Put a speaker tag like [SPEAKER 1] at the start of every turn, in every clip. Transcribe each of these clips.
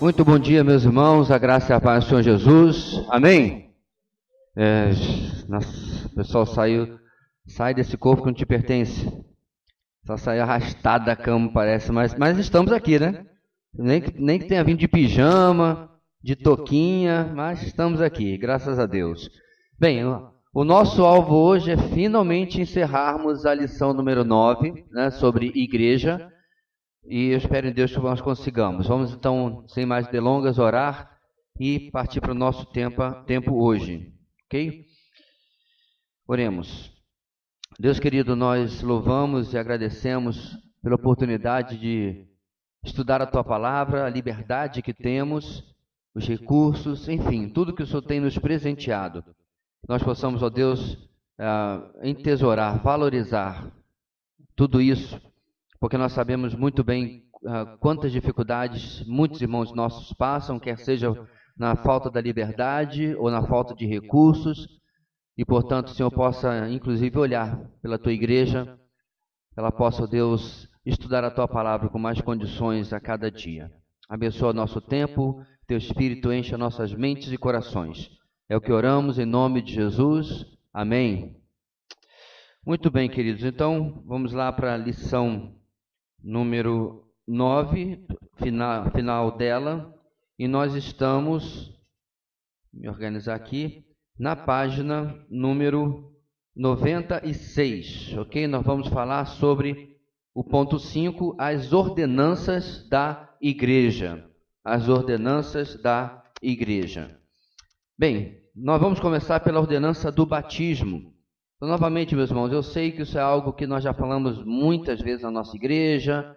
[SPEAKER 1] Muito bom dia, meus irmãos, a graça e a paz do Senhor Jesus, amém? O pessoal sai desse corpo que não te pertence, só saiu arrastado da cama, parece, mas estamos aqui, né? Nem que tenha vindo de pijama, de toquinha, mas estamos aqui, graças a Deus. Bem, o nosso alvo hoje é finalmente encerrarmos a lição número 9, né, sobre igreja. E eu espero em Deus que nós consigamos. Vamos então, sem mais delongas, orar e partir para o nosso tempo hoje. Ok? Oremos. Deus querido, nós louvamos e agradecemos pela oportunidade de estudar a Tua Palavra, a liberdade que temos, os recursos, enfim, tudo que o Senhor tem nos presenteado. Nós possamos, ó Deus, entesourar, valorizar tudo isso, porque nós sabemos muito bem quantas dificuldades muitos irmãos nossos passam, quer seja na falta da liberdade ou na falta de recursos, e portanto o Senhor possa inclusive olhar pela Tua igreja, ela possa, Deus, estudar a Tua Palavra com mais condições a cada dia. Abençoa o nosso tempo, Teu Espírito encha nossas mentes e corações. É o que oramos em nome de Jesus. Amém. Muito bem, queridos, então vamos lá para a lição número 9, final dela, e nós estamos, me organizar aqui, na página número 96, ok? Nós vamos falar sobre o ponto 5, as ordenanças da igreja. As ordenanças da igreja. Bem, nós vamos começar pela ordenança do batismo. Então, novamente, meus irmãos, eu sei que isso é algo que nós já falamos muitas vezes na nossa igreja,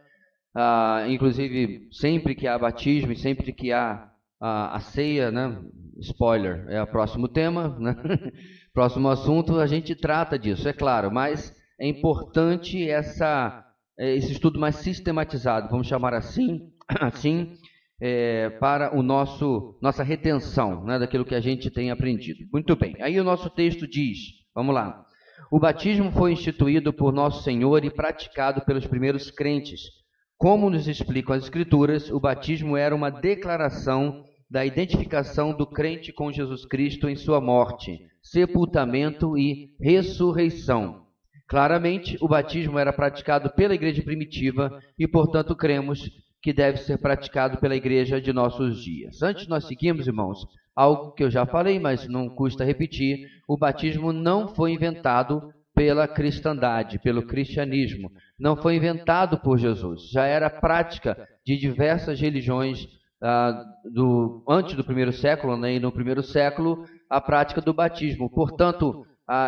[SPEAKER 1] inclusive sempre que há batismo e sempre que há a ceia, né? Spoiler, é o próximo tema, né? Próximo assunto, a gente trata disso, é claro, mas é importante esse estudo mais sistematizado, vamos chamar assim para nossa retenção, né, daquilo que a gente tem aprendido. Muito bem, aí o nosso texto diz, vamos lá. O batismo foi instituído por Nosso Senhor e praticado pelos primeiros crentes. Como nos explicam as Escrituras, o batismo era uma declaração da identificação do crente com Jesus Cristo em sua morte, sepultamento e ressurreição. Claramente, o batismo era praticado pela igreja primitiva e, portanto, cremos que deve ser praticado pela igreja de nossos dias. Antes de nós seguirmos, irmãos, algo que eu já falei, mas não custa repetir, o batismo não foi inventado pela cristandade, pelo cristianismo. Não foi inventado por Jesus. Já era prática de diversas religiões antes do primeiro século, né, e no primeiro século, a prática do batismo. Portanto,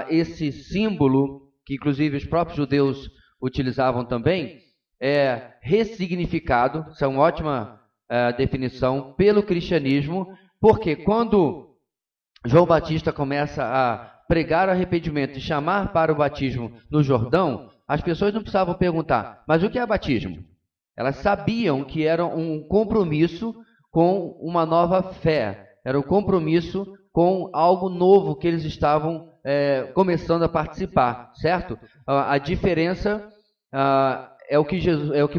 [SPEAKER 1] esse símbolo, que inclusive os próprios judeus utilizavam também, é ressignificado, isso é uma ótima definição, pelo cristianismo, porque quando João Batista começa a pregar arrependimento e chamar para o batismo no Jordão, as pessoas não precisavam perguntar, mas o que é batismo? Elas sabiam que era um compromisso com uma nova fé, era um compromisso com algo novo que eles estavam começando a participar, certo? A diferença é o que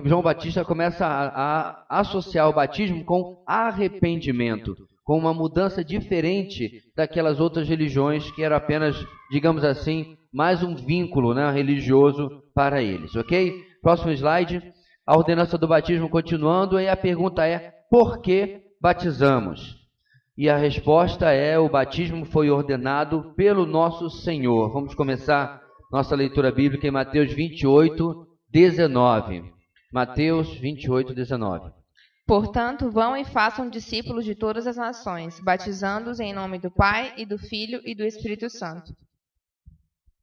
[SPEAKER 1] João Batista começa a associar o batismo com arrependimento, com uma mudança diferente daquelas outras religiões que era apenas, digamos assim, mais um vínculo, né, religioso para eles, ok? Próximo slide. A ordenança do batismo continuando, e a pergunta é, por que batizamos? E a resposta é, o batismo foi ordenado pelo nosso Senhor. Vamos começar nossa leitura bíblica em Mateus 28, 19. Mateus 28, 19.
[SPEAKER 2] Portanto, vão e façam discípulos de todas as nações, batizando-os em nome do Pai, e do Filho, e do Espírito Santo.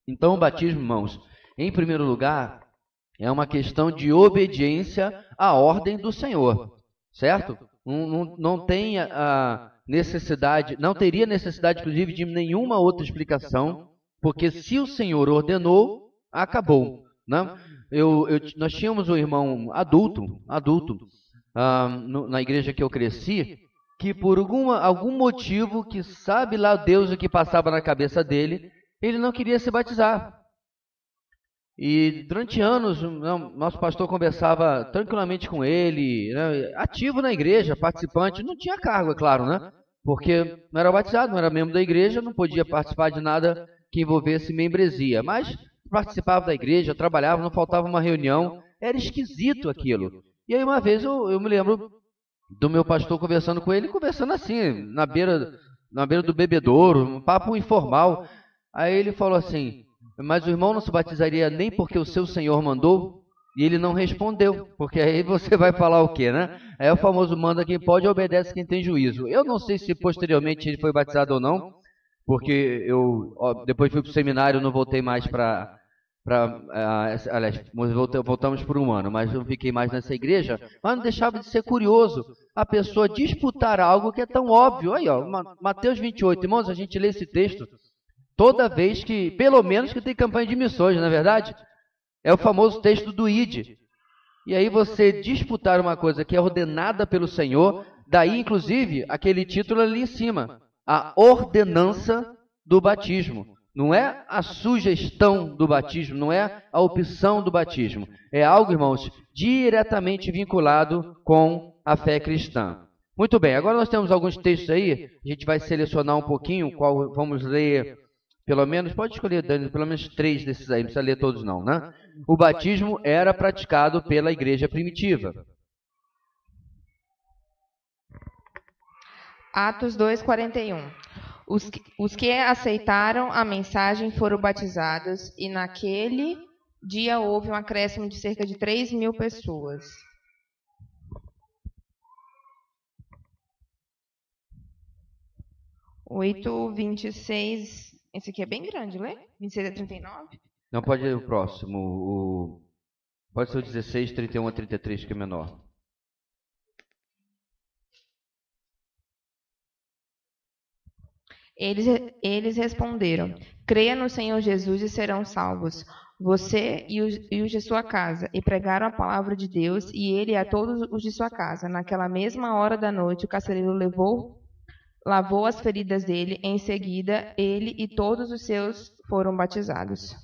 [SPEAKER 1] Então, o batismo, irmãos, em primeiro lugar, é uma questão de obediência à ordem do Senhor, certo? Não tem necessidade, não teria necessidade, inclusive, de nenhuma outra explicação, porque se o Senhor ordenou, acabou, né? Nós tínhamos um irmão adulto, na igreja que eu cresci, que por algum motivo, que sabe lá Deus o que passava na cabeça dele, ele não queria se batizar. E durante anos, nosso pastor conversava tranquilamente com ele, né, ativo na igreja, participante, não tinha cargo, é claro, né? Porque não era batizado, não era membro da igreja, não podia participar de nada que envolvesse membresia. Mas participava da igreja, trabalhava, não faltava uma reunião, era esquisito aquilo. E aí uma vez eu me lembro do meu pastor conversando com ele, conversando assim, na beira do bebedouro, um papo informal. Aí ele falou assim: mas o irmão não se batizaria nem porque o seu Senhor mandou? E ele não respondeu, porque aí você vai falar o quê, né? É o famoso manda quem pode e obedece quem tem juízo. Eu não sei se posteriormente ele foi batizado ou não, porque eu depois fui para o seminário, não voltei mais aliás, voltamos por um ano, mas não fiquei mais nessa igreja, mas não deixava de ser curioso a pessoa disputar algo que é tão óbvio. Aí, ó, Mateus 28, irmãos, a gente lê esse texto toda vez que, pelo menos que tem campanha de missões, não é verdade? É o famoso texto do ID. E aí você disputar uma coisa que é ordenada pelo Senhor, daí inclusive aquele título ali em cima, a ordenança do batismo. Não é a sugestão do batismo, não é a opção do batismo. É algo, irmãos, diretamente vinculado com a fé cristã. Muito bem, agora nós temos alguns textos aí, a gente vai selecionar um pouquinho, qual vamos ler. Pelo menos, pode escolher, Dani, pelo menos 3 desses aí, não precisa ler todos não, né? O batismo era praticado pela igreja primitiva.
[SPEAKER 2] Atos 2:41. Os que aceitaram a mensagem foram batizados, e naquele dia houve um acréscimo de cerca de 3.000 pessoas. Oito, 26... Esse aqui é bem grande, lê? 26 a 39?
[SPEAKER 1] Não, pode ler o próximo. Pode ser o 16, 31 a 33, que é menor.
[SPEAKER 2] Eles responderam: creia no Senhor Jesus e serão salvos, você e os de sua casa. E pregaram a palavra de Deus, e ele a todos os de sua casa. Naquela mesma hora da noite, o carcereiro lavou as feridas dele. Em seguida, ele e todos os seus foram batizados.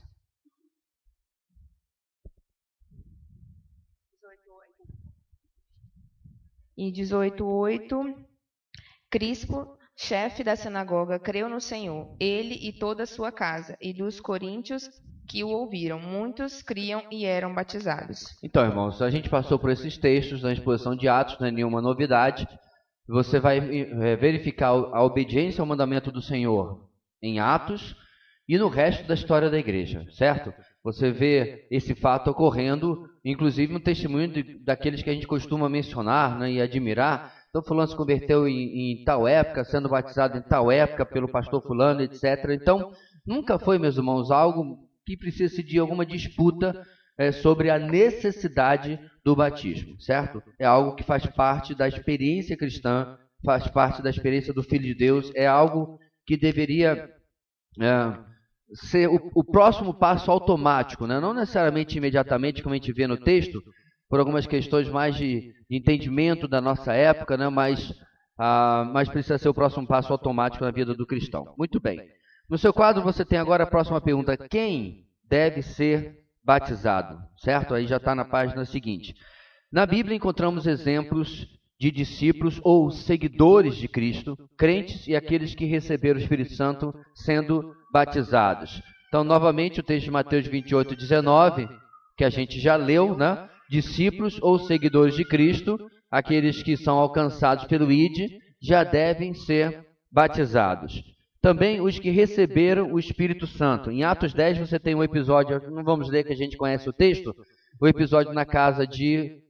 [SPEAKER 2] E 18:8, Crispo, chefe da sinagoga, creu no Senhor, ele e toda a sua casa, e dos coríntios que o ouviram, muitos criam e eram batizados.
[SPEAKER 1] Então, irmãos, a gente passou por esses textos na exposição de Atos, não é nenhuma novidade. Você vai verificar a obediência ao mandamento do Senhor em Atos e no resto da história da igreja, certo? Você vê esse fato ocorrendo, inclusive no testemunho daqueles que a gente costuma mencionar, né, e admirar. Então, fulano se converteu em tal época, sendo batizado em tal época pelo pastor fulano, etc. Então, nunca foi, meus irmãos, algo que precise de alguma disputa sobre a necessidade do batismo, certo? É algo que faz parte da experiência cristã, faz parte da experiência do Filho de Deus, é algo que deveria ser o próximo passo automático, né? Não necessariamente imediatamente, como a gente vê no texto, por algumas questões mais de entendimento da nossa época, né? Mas precisa ser o próximo passo automático na vida do cristão. Muito bem. No seu quadro você tem agora a próxima pergunta: quem deve ser batizado? Certo? Aí já está na página seguinte. Na Bíblia encontramos exemplos de discípulos ou seguidores de Cristo, crentes e aqueles que receberam o Espírito Santo sendo batizados. Então, novamente, o texto de Mateus 28:19, que a gente já leu, né? Discípulos ou seguidores de Cristo, aqueles que são alcançados pelo ID, já devem ser batizados. Também os que receberam o Espírito Santo. Em Atos 10 você tem um episódio, não vamos ler que a gente conhece o texto, o episódio na casa de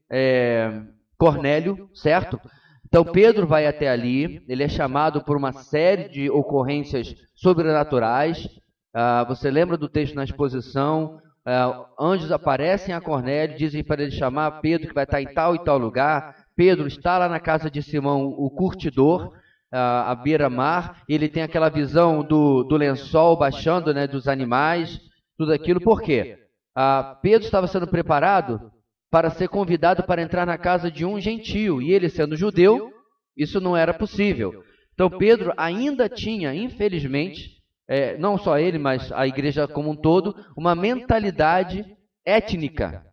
[SPEAKER 1] Cornélio, certo? Então Pedro vai até ali, ele é chamado por uma série de ocorrências sobrenaturais. Você lembra do texto na exposição? Anjos aparecem a Cornélio, dizem para ele chamar Pedro, que vai estar em tal e tal lugar. Pedro está lá na casa de Simão, o curtidor, à beira-mar. Ele tem aquela visão do lençol baixando, né, dos animais, tudo aquilo. Por quê? Pedro estava sendo preparado para ser convidado para entrar na casa de um gentio, e ele sendo judeu, isso não era possível. Então Pedro ainda tinha, infelizmente, não só ele, mas a igreja como um todo, uma mentalidade étnica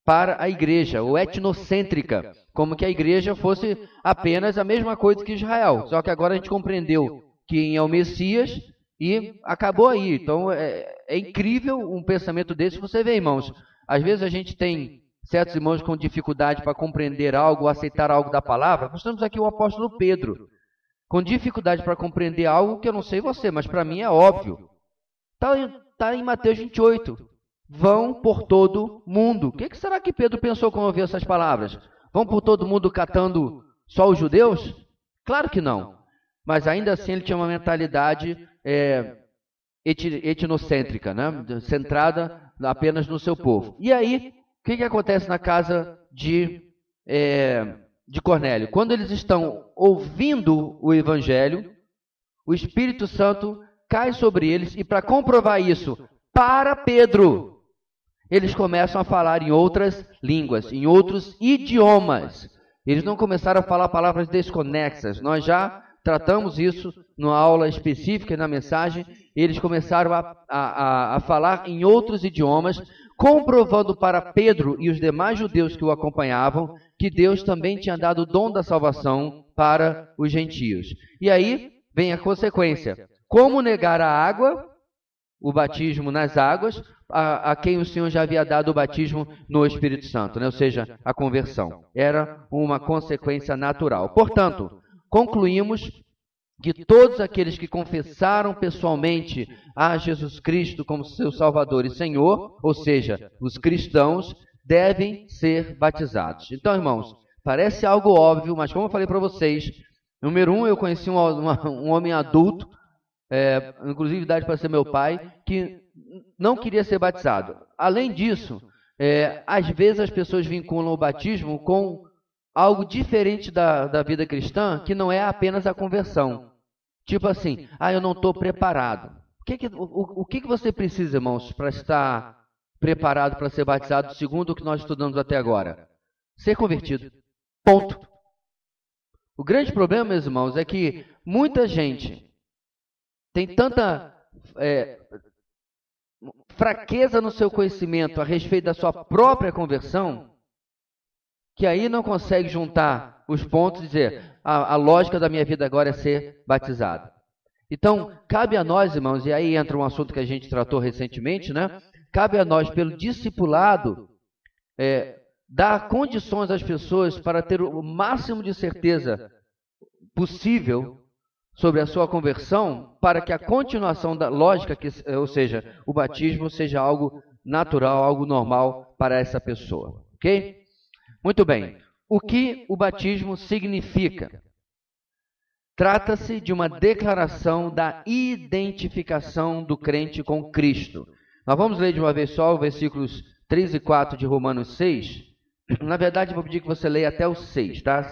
[SPEAKER 1] para a igreja, ou etnocêntrica, como que a igreja fosse apenas a mesma coisa que Israel, só que agora a gente compreendeu quem é o Messias e acabou aí. Então é incrível um pensamento desse. Você vê, irmãos, às vezes a gente tem certos irmãos com dificuldade para compreender algo, aceitar algo da palavra. Nós temos aqui o apóstolo Pedro, com dificuldade para compreender algo que eu não sei você, mas para mim é óbvio. Está em Mateus 28. Vão por todo mundo. O que será que Pedro pensou quando ouviu essas palavras? Vão por todo mundo catando só os judeus? Claro que não. Mas ainda assim ele tinha uma mentalidade etnocêntrica, né? Centrada apenas no seu povo. E aí, o que acontece na casa de Cornélio? Quando eles estão ouvindo o evangelho, o Espírito Santo cai sobre eles e, para comprovar isso, para Pedro, eles começam a falar em outras línguas, em outros idiomas. Eles não começaram a falar palavras desconexas. Nós já tratamos isso numa aula específica na mensagem. Eles começaram a falar em outros idiomas, comprovando para Pedro e os demais judeus que o acompanhavam que Deus também tinha dado o dom da salvação para os gentios. E aí vem a consequência. Como negar a água, o batismo nas águas, a quem o Senhor já havia dado o batismo no Espírito Santo, né? Ou seja, a conversão. Era uma consequência natural. Portanto, concluímos que todos aqueles que confessaram pessoalmente a Jesus Cristo como seu Salvador e Senhor, ou seja, os cristãos, devem ser batizados. Então, irmãos, parece algo óbvio, mas como eu falei para vocês, número 1, eu conheci um homem adulto, inclusive idade para ser meu pai, que não queria ser batizado. Além disso, às vezes as pessoas vinculam o batismo com algo diferente da vida cristã, que não é apenas a conversão. Tipo assim, eu não estou preparado. O que você precisa, irmãos, para estar preparado para ser batizado, segundo o que nós estudamos até agora? Ser convertido. Ponto. O grande problema, meus irmãos, é que muita gente tem tanta fraqueza no seu conhecimento a respeito da sua própria conversão, que aí não consegue juntar os pontos e dizer, a lógica da minha vida agora é ser batizado. Então, cabe a nós, irmãos, e aí entra um assunto que a gente tratou recentemente, né? Cabe a nós, pelo discipulado, dar condições às pessoas para ter o máximo de certeza possível sobre a sua conversão, para que a continuação da lógica, ou seja, o batismo, seja algo natural, algo normal para essa pessoa. Ok? Muito bem. O que o batismo significa? Trata-se de uma declaração da identificação do crente com Cristo. Nós vamos ler de uma vez só os versículos 3 e 4 de Romanos 6. Na verdade, eu vou pedir que você leia até o 6, tá?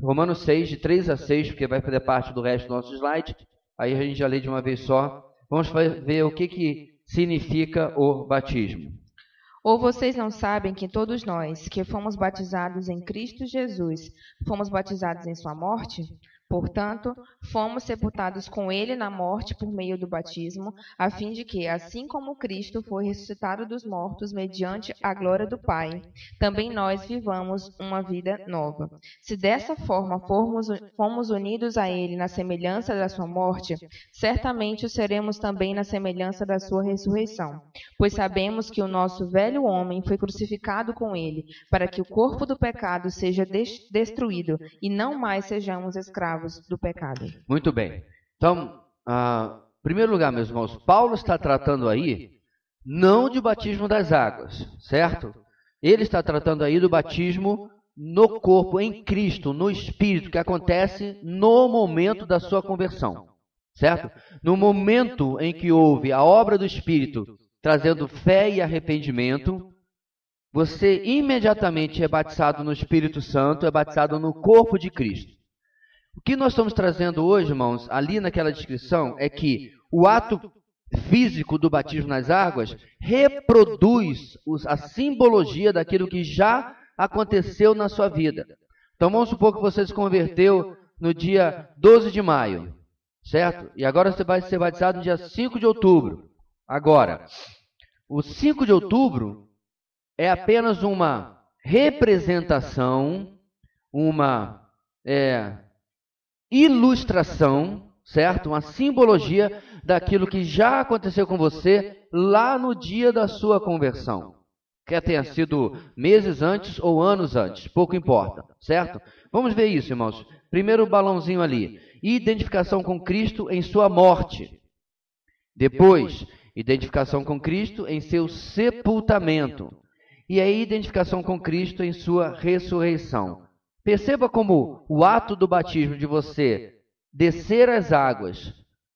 [SPEAKER 1] Romanos 6, de 3 a 6, porque vai fazer parte do resto do nosso slide. Aí a gente já lê de uma vez só. Vamos ver o que significa o batismo.
[SPEAKER 2] Ou vocês não sabem que todos nós, que fomos batizados em Cristo Jesus, fomos batizados em sua morte? Portanto, fomos sepultados com ele na morte por meio do batismo, a fim de que, assim como Cristo foi ressuscitado dos mortos mediante a glória do Pai, também nós vivamos uma vida nova. Se dessa forma fomos unidos a ele na semelhança da sua morte, certamente o seremos também na semelhança da sua ressurreição. Pois sabemos que o nosso velho homem foi crucificado com ele, para que o corpo do pecado seja destruído e não mais sejamos escravos do pecado.
[SPEAKER 1] Muito bem. Então, em primeiro lugar, meus irmãos, Paulo está tratando aí não de batismo das águas, certo? Ele está tratando aí do batismo no corpo, em Cristo, no Espírito, que acontece no momento da sua conversão, certo? No momento em que houve a obra do Espírito, trazendo fé e arrependimento, você imediatamente é batizado no Espírito Santo, é batizado no corpo de Cristo. O que nós estamos trazendo hoje, irmãos, ali naquela descrição, é que o ato físico do batismo nas águas reproduz a simbologia daquilo que já aconteceu na sua vida. Então vamos supor que você se converteu no dia 12 de maio, certo? E agora você vai ser batizado no dia 5 de outubro. Agora, o 5 de outubro é apenas uma representação, uma ilustração, certo? Uma simbologia daquilo que já aconteceu com você lá no dia da sua conversão. Quer tenha sido meses antes ou anos antes, pouco importa, certo? Vamos ver isso, irmãos. Primeiro balãozinho ali. Identificação com Cristo em sua morte. Depois, identificação com Cristo em seu sepultamento. E aí, identificação com Cristo em sua ressurreição. Perceba como o ato do batismo de você descer as águas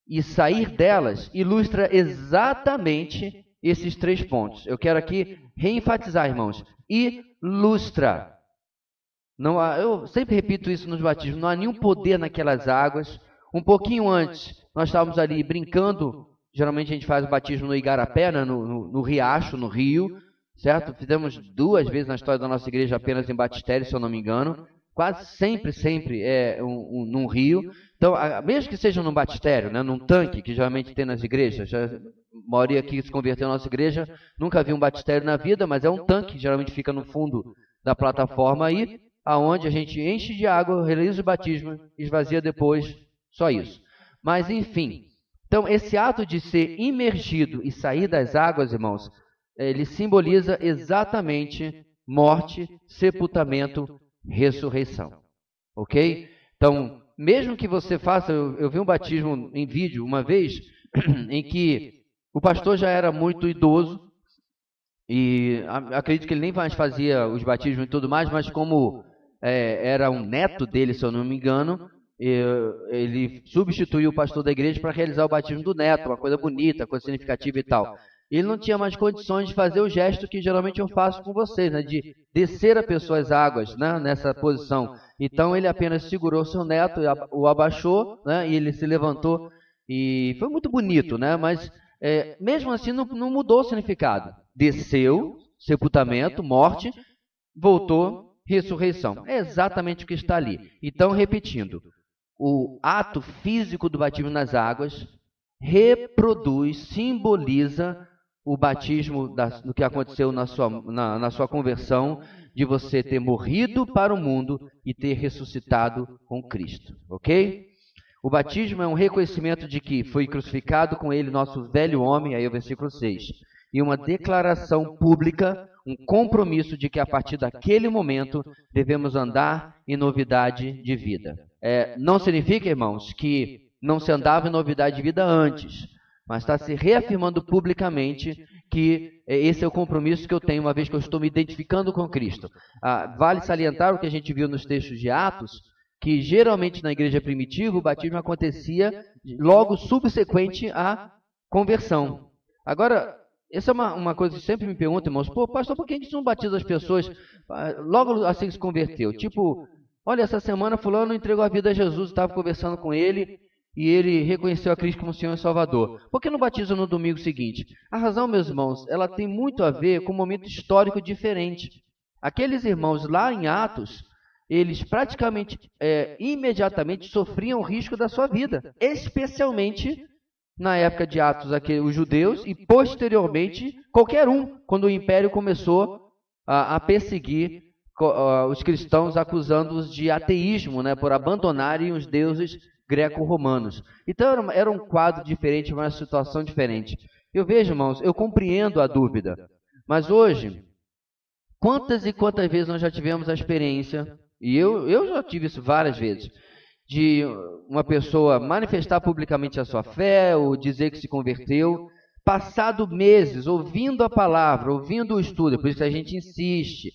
[SPEAKER 1] e sair delas ilustra exatamente esses 3 pontos. Eu quero aqui reenfatizar, irmãos. Ilustra. Não há, eu sempre repito isso nos batismos. Não há nenhum poder naquelas águas. Um pouquinho antes, nós estávamos ali brincando. Geralmente a gente faz o batismo no Igarapé, né, no riacho, no rio. Certo? Fizemos 2 vezes na história da nossa igreja apenas em batistério, se eu não me engano. Quase sempre num rio. Então, mesmo que seja num batistério, né, num tanque, que geralmente tem nas igrejas, a maioria aqui que se converteu na nossa igreja nunca viu um batistério na vida, mas é um tanque que geralmente fica no fundo da plataforma aí, aonde a gente enche de água, realiza o batismo, esvazia depois, só isso. Mas, enfim, então esse ato de ser imergido e sair das águas, irmãos, ele simboliza exatamente morte, sepultamento, ressurreição. Ok? Então, mesmo que você faça... Eu vi um batismo em vídeo uma vez, em que o pastor já era muito idoso, e acredito que ele nem mais fazia os batismos e tudo mais, mas como era um neto dele, se eu não me engano, ele substituiu o pastor da igreja para realizar o batismo do neto, uma coisa bonita, coisa significativa e tal. Ele não tinha mais condições de fazer o gesto que geralmente eu faço com vocês, né, de descer a pessoa às águas, né, nessa posição. Então ele apenas segurou seu neto, o abaixou, né, e ele se levantou, e foi muito bonito, né, mas mesmo assim não mudou o significado. Desceu, sepultamento, morte, voltou, ressurreição. É exatamente o que está ali. Então, repetindo, o ato físico do batismo nas águas reproduz, simboliza o batismo do que aconteceu na sua conversão, de você ter morrido para o mundo e ter ressuscitado com Cristo. Ok? O batismo é um reconhecimento de que foi crucificado com ele nosso velho homem, aí o versículo 6. E uma declaração pública, um compromisso de que a partir daquele momento devemos andar em novidade de vida. Não significa, irmãos, que não se andava em novidade de vida antes, mas está se reafirmando publicamente que esse é o compromisso que eu tenho uma vez que eu estou me identificando com Cristo. Vale salientar o que a gente viu nos textos de Atos, que geralmente na igreja primitiva o batismo acontecia logo subsequente à conversão. Agora, essa é uma coisa que sempre me perguntam, irmãos, pastor, por que a gente não batiza as pessoas logo assim que se converteu? Tipo, olha, essa semana fulano entregou a vida a Jesus, estava conversando com ele, e ele reconheceu a Cristo como Senhor e Salvador. Por que não batiza no domingo seguinte? A razão, meus irmãos, ela tem muito a ver com um momento histórico diferente. Aqueles irmãos lá em Atos, eles praticamente, imediatamente sofriam o risco da sua vida, especialmente na época de Atos, os judeus, e posteriormente qualquer um, quando o império começou a perseguir os cristãos, acusando-os de ateísmo, né, por abandonarem os deuses greco-romanos. Então era um quadro diferente, uma situação diferente. Eu vejo, irmãos, eu compreendo a dúvida, mas hoje, quantas e quantas vezes nós já tivemos a experiência, e eu já tive isso várias vezes, de uma pessoa manifestar publicamente a sua fé, ou dizer que se converteu, passado meses ouvindo a palavra, ouvindo o estudo, por isso a gente insiste.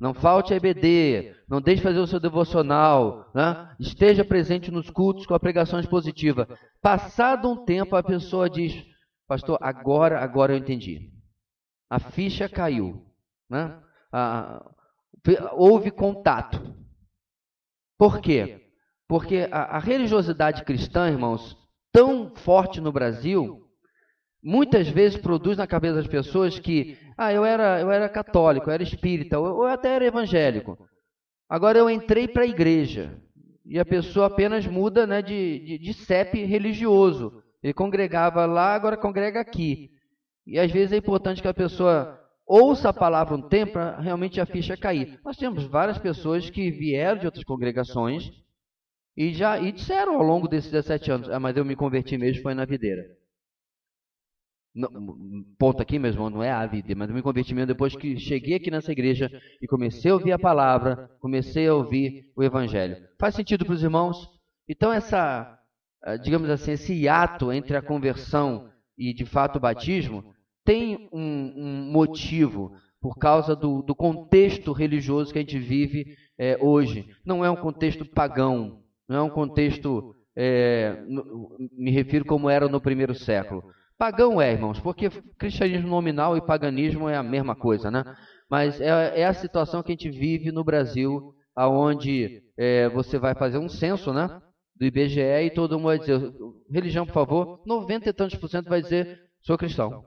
[SPEAKER 1] Não falte a EBD, não deixe de fazer o seu devocional, né? Esteja presente nos cultos com a pregação expositiva. Passado um tempo, a pessoa diz, pastor, agora eu entendi. A ficha caiu, né? Houve contato. Por quê? Porque a religiosidade cristã, irmãos, tão forte no Brasil, muitas vezes produz na cabeça das pessoas que eu era católico, eu era espírita, ou até era evangélico. Agora eu entrei para a igreja. e a pessoa apenas muda, né, de CEP religioso. Ele congregava lá, agora congrega aqui. E às vezes é importante que a pessoa ouça a palavra um tempo para realmente a ficha cair. Nós temos várias pessoas que vieram de outras congregações e disseram ao longo desses 17 anos, mas eu me converti mesmo, foi na videira. Não, ponto aqui, meu irmão, não é a vida, mas eu me converti mesmo depois que cheguei aqui nessa igreja e comecei a ouvir a palavra, comecei a ouvir o evangelho. Faz sentido para os irmãos? Então digamos assim, esse hiato entre a conversão e de fato o batismo tem um motivo por causa do contexto religioso que a gente vive hoje. Não é um contexto pagão, não é um contexto, me refiro como era no primeiro século. Pagão irmãos, porque cristianismo nominal e paganismo é a mesma coisa, né? Mas é a situação que a gente vive no Brasil, onde você vai fazer um censo, né, do IBGE e todo mundo vai dizer, religião, por favor, 90 e tantos % vai dizer, sou cristão.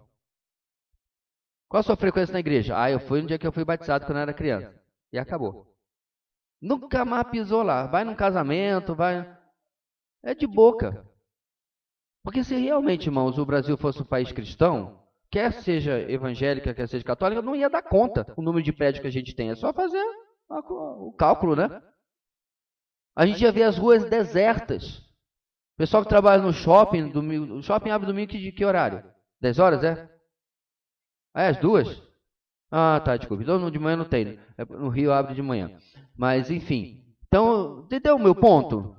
[SPEAKER 1] Qual a sua frequência na igreja? Eu fui no dia que eu fui batizado quando eu era criança. E acabou. Nunca mais pisou lá. Vai num casamento, é de boca. Porque se realmente, irmãos, o Brasil fosse um país cristão, quer seja evangélica, quer seja católica, não ia dar conta o número de prédios que a gente tem. É só fazer o cálculo, né? A gente ia ver as ruas desertas. O pessoal que trabalha no shopping, o shopping abre domingo de que horário? 10 horas, é? Às 2? Tá, desculpa. Então de manhã não tem. No Rio abre de manhã. Mas, enfim. Então, entendeu o meu ponto?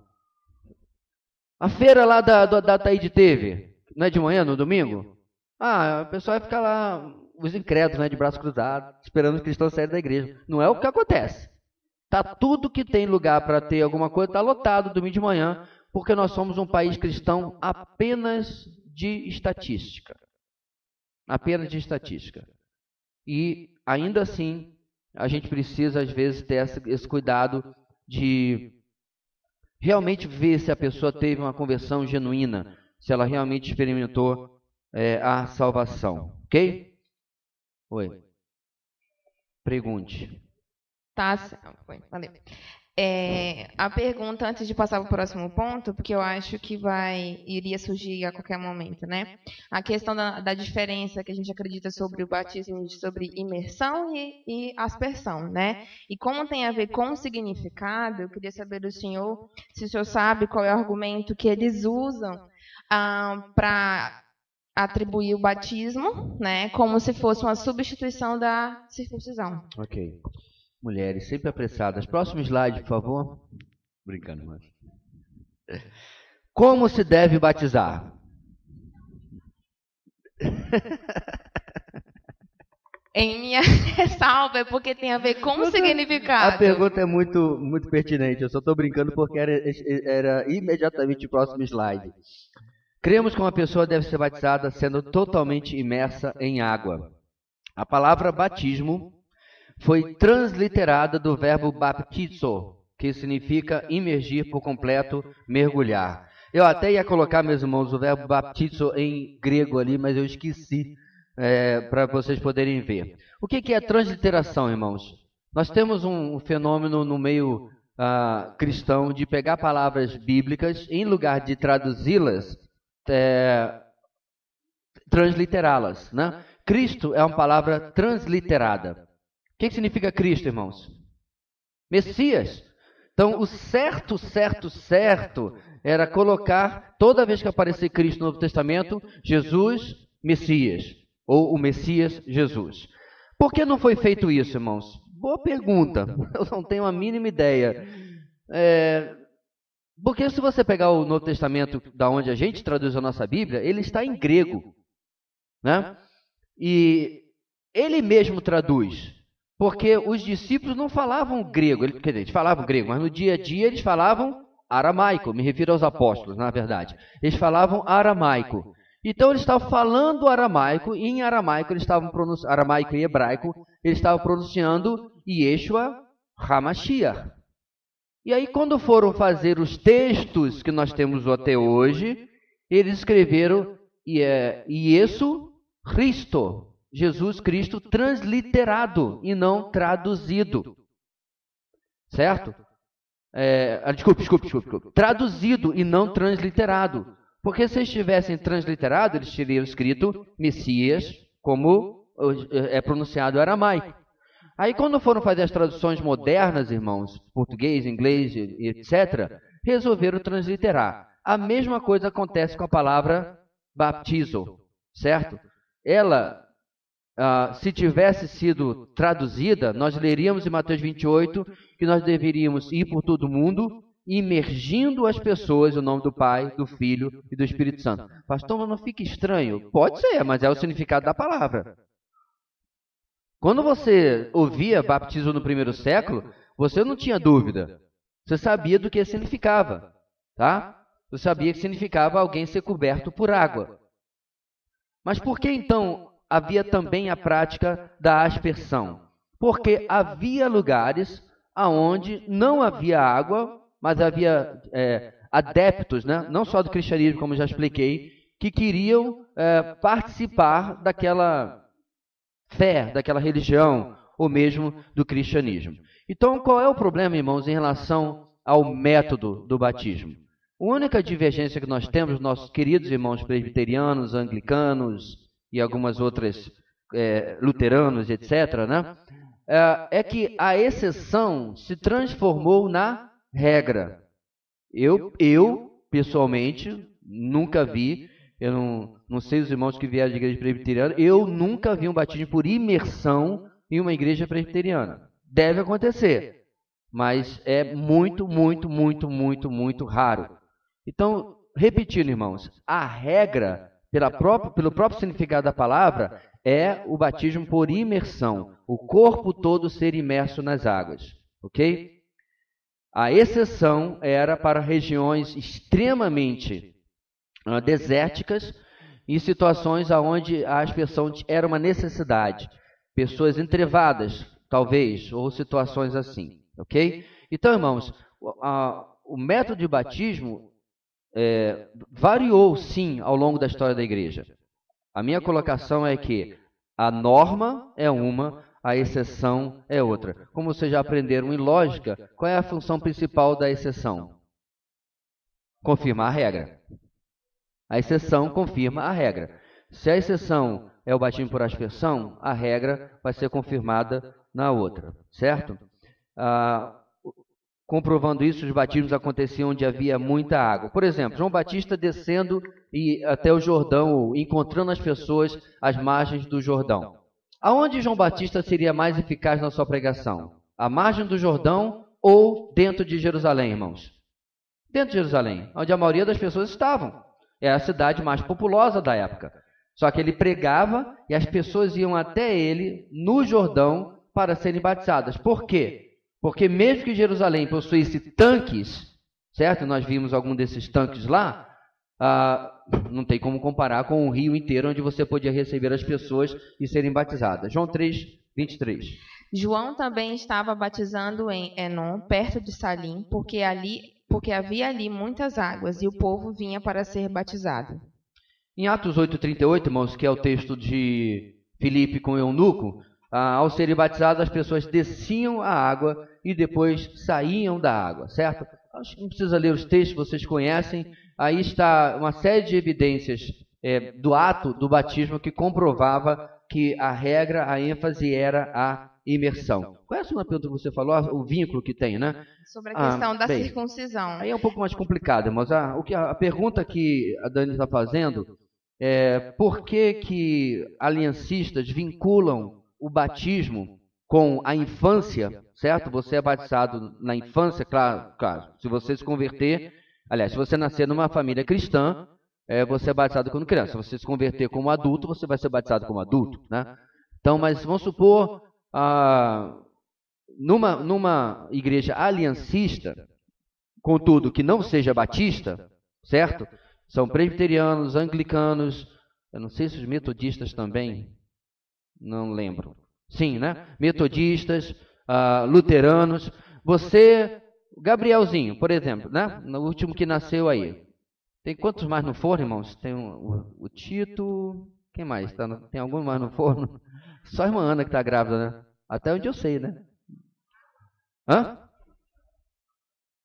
[SPEAKER 1] A feira lá da Taíde teve, não é de manhã, no domingo? O pessoal vai ficar lá, os incrédulos, né, de braço cruzado, esperando os cristãos saírem da igreja. Não é o que acontece. Tá tudo que tem lugar para ter alguma coisa, está lotado domingo de manhã, porque nós somos um país cristão apenas de estatística. Apenas de estatística. E, ainda assim, a gente precisa, às vezes, ter esse cuidado de realmente ver se a pessoa teve uma conversão genuína, se ela realmente experimentou a salvação. Ok? Oi. Pergunte.
[SPEAKER 2] Tá, valeu. A pergunta, antes de passar para o próximo ponto, porque eu acho que iria surgir a qualquer momento, né? A questão da diferença que a gente acredita sobre o batismo, sobre imersão e aspersão, né? E como tem a ver com o significado, eu queria saber do senhor, se o senhor sabe qual é o argumento que eles usam para atribuir o batismo, né? Como se fosse uma substituição da circuncisão.
[SPEAKER 1] Ok. Mulheres, sempre apressadas. Próximo slide, por favor. Brincando, mas... Como se deve batizar?
[SPEAKER 2] Em minha ressalva é porque tem a ver com o significado.
[SPEAKER 1] A pergunta é muito, muito pertinente. Eu só estou brincando porque era imediatamente o próximo slide. Cremos que uma pessoa deve ser batizada sendo totalmente imersa em água. A palavra batismo foi transliterada do verbo baptizo, que significa imergir por completo, mergulhar. Eu até ia colocar, meus irmãos, o verbo baptizo em grego ali, mas eu esqueci para vocês poderem ver. O que é transliteração, irmãos? Nós temos um fenômeno no meio cristão de pegar palavras bíblicas, em lugar de traduzi-las, transliterá-las, né? Cristo é uma palavra transliterada. O que significa Cristo, irmãos? Messias. Então, o certo era colocar, toda vez que aparecer Cristo no Novo Testamento, Jesus, Messias. Ou o Messias, Jesus. Por que não foi feito isso, irmãos? Boa pergunta. Eu não tenho a mínima ideia. Porque se você pegar o Novo Testamento, da onde a gente traduz a nossa Bíblia, ele está em grego, né? E ele mesmo traduz. Porque os discípulos não falavam grego, quer dizer, eles falavam grego, mas no dia a dia eles falavam aramaico, me refiro aos apóstolos, na verdade. Eles falavam aramaico. Então eles estavam falando aramaico, e em aramaico eles estavam pronunciando, aramaico e hebraico, eles estavam pronunciando Yeshua HaMashiach. E aí quando foram fazer os textos que nós temos até hoje, eles escreveram Iesu Cristo. Jesus Cristo transliterado e não traduzido. Certo? Desculpe. Traduzido e não transliterado. Porque se eles tivessem transliterado, eles teriam escrito Messias como é pronunciado aramaico. Aí quando foram fazer as traduções modernas, irmãos, português, inglês, etc., resolveram transliterar. A mesma coisa acontece com a palavra baptizo, certo? Ela, se tivesse sido traduzida, nós leríamos em Mateus 28 que nós deveríamos ir por todo mundo, imergindo as pessoas no nome do Pai, do Filho e do Espírito Santo. Pastor, mas não fica estranho? Pode ser, mas é o significado da palavra. Quando você ouvia batismo no primeiro século, você não tinha dúvida. Você sabia do que significava, tá? Você sabia que significava alguém ser coberto por água. Mas por que então havia também a prática da aspersão? Porque havia lugares onde não havia água, mas havia adeptos, né? Não só do cristianismo, como já expliquei, que queriam participar daquela fé, daquela religião, ou mesmo do cristianismo. Então, qual é o problema, irmãos, em relação ao método do batismo? A única divergência que nós temos, nossos queridos irmãos presbiterianos, anglicanos e algumas outras luteranos, etc., né? É que a exceção se transformou na regra. Eu pessoalmente, nunca vi, eu não sei os irmãos que vieram de igreja presbiteriana, eu nunca vi um batismo por imersão em uma igreja presbiteriana. Deve acontecer, mas é muito raro. Então, repetindo, irmãos, a regra, pelo próprio significado da palavra, é o batismo por imersão, o corpo todo ser imerso nas águas, ok? A exceção era para regiões extremamente desérticas e situações onde a aspersão era uma necessidade. Pessoas entrevadas, talvez, ou situações assim, ok? Então, irmãos, o método de batismo variou, sim, ao longo da história da igreja. A minha colocação é que a norma é uma, a exceção é outra. Como vocês já aprenderam em lógica, qual é a função principal da exceção? Confirmar a regra. A exceção confirma a regra. Se a exceção é o batismo por aspersão, a regra vai ser confirmada na outra, certo? Comprovando isso, os batismos aconteciam onde havia muita água. Por exemplo, João Batista descendo até o Jordão, encontrando as pessoas às margens do Jordão. Aonde João Batista seria mais eficaz na sua pregação? À margem do Jordão ou dentro de Jerusalém, irmãos? Dentro de Jerusalém, onde a maioria das pessoas estavam. É a cidade mais populosa da época. Só que ele pregava e as pessoas iam até ele no Jordão para serem batizadas. Por quê? Porque mesmo que Jerusalém possuísse tanques, certo? Nós vimos algum desses tanques lá, não tem como comparar com um rio inteiro onde você podia receber as pessoas e serem batizadas. João 3, 23.
[SPEAKER 2] João também estava batizando em Enom, perto de Salim, porque havia ali muitas águas, e o povo vinha para ser batizado.
[SPEAKER 1] Em Atos 8:38, irmãos, que é o texto de Filipe com o eunuco, ao serem batizados, as pessoas desciam a água e depois saíam da água, certo? Acho que não precisa ler os textos, vocês conhecem. Aí está uma série de evidências do ato do batismo que comprovava que a regra, a ênfase era a imersão. Qual é a segunda pergunta que você falou? O vínculo que tem, né?
[SPEAKER 2] Sobre a questão da circuncisão.
[SPEAKER 1] Aí é um pouco mais complicado, mas a pergunta que a Dani está fazendo é por que aliancistas vinculam o batismo com a infância, certo? Você é batizado na infância, claro. Se você se converter, aliás, se você nascer numa família cristã, você é batizado quando criança. Se você se converter como adulto, você vai ser batizado como adulto, né? Então, mas vamos supor, numa igreja aliancista, contudo, que não seja batista, certo? São presbiterianos, anglicanos, eu não sei se os metodistas também, não lembro. Sim, né? Metodistas, luteranos. Você, Gabrielzinho, por exemplo, né? No último que nasceu aí. Tem quantos mais no forno, irmãos? Tem o Tito, quem mais? Tem algum mais no forno? Só a irmã Ana que está grávida, né? Até onde eu sei, né? Hã?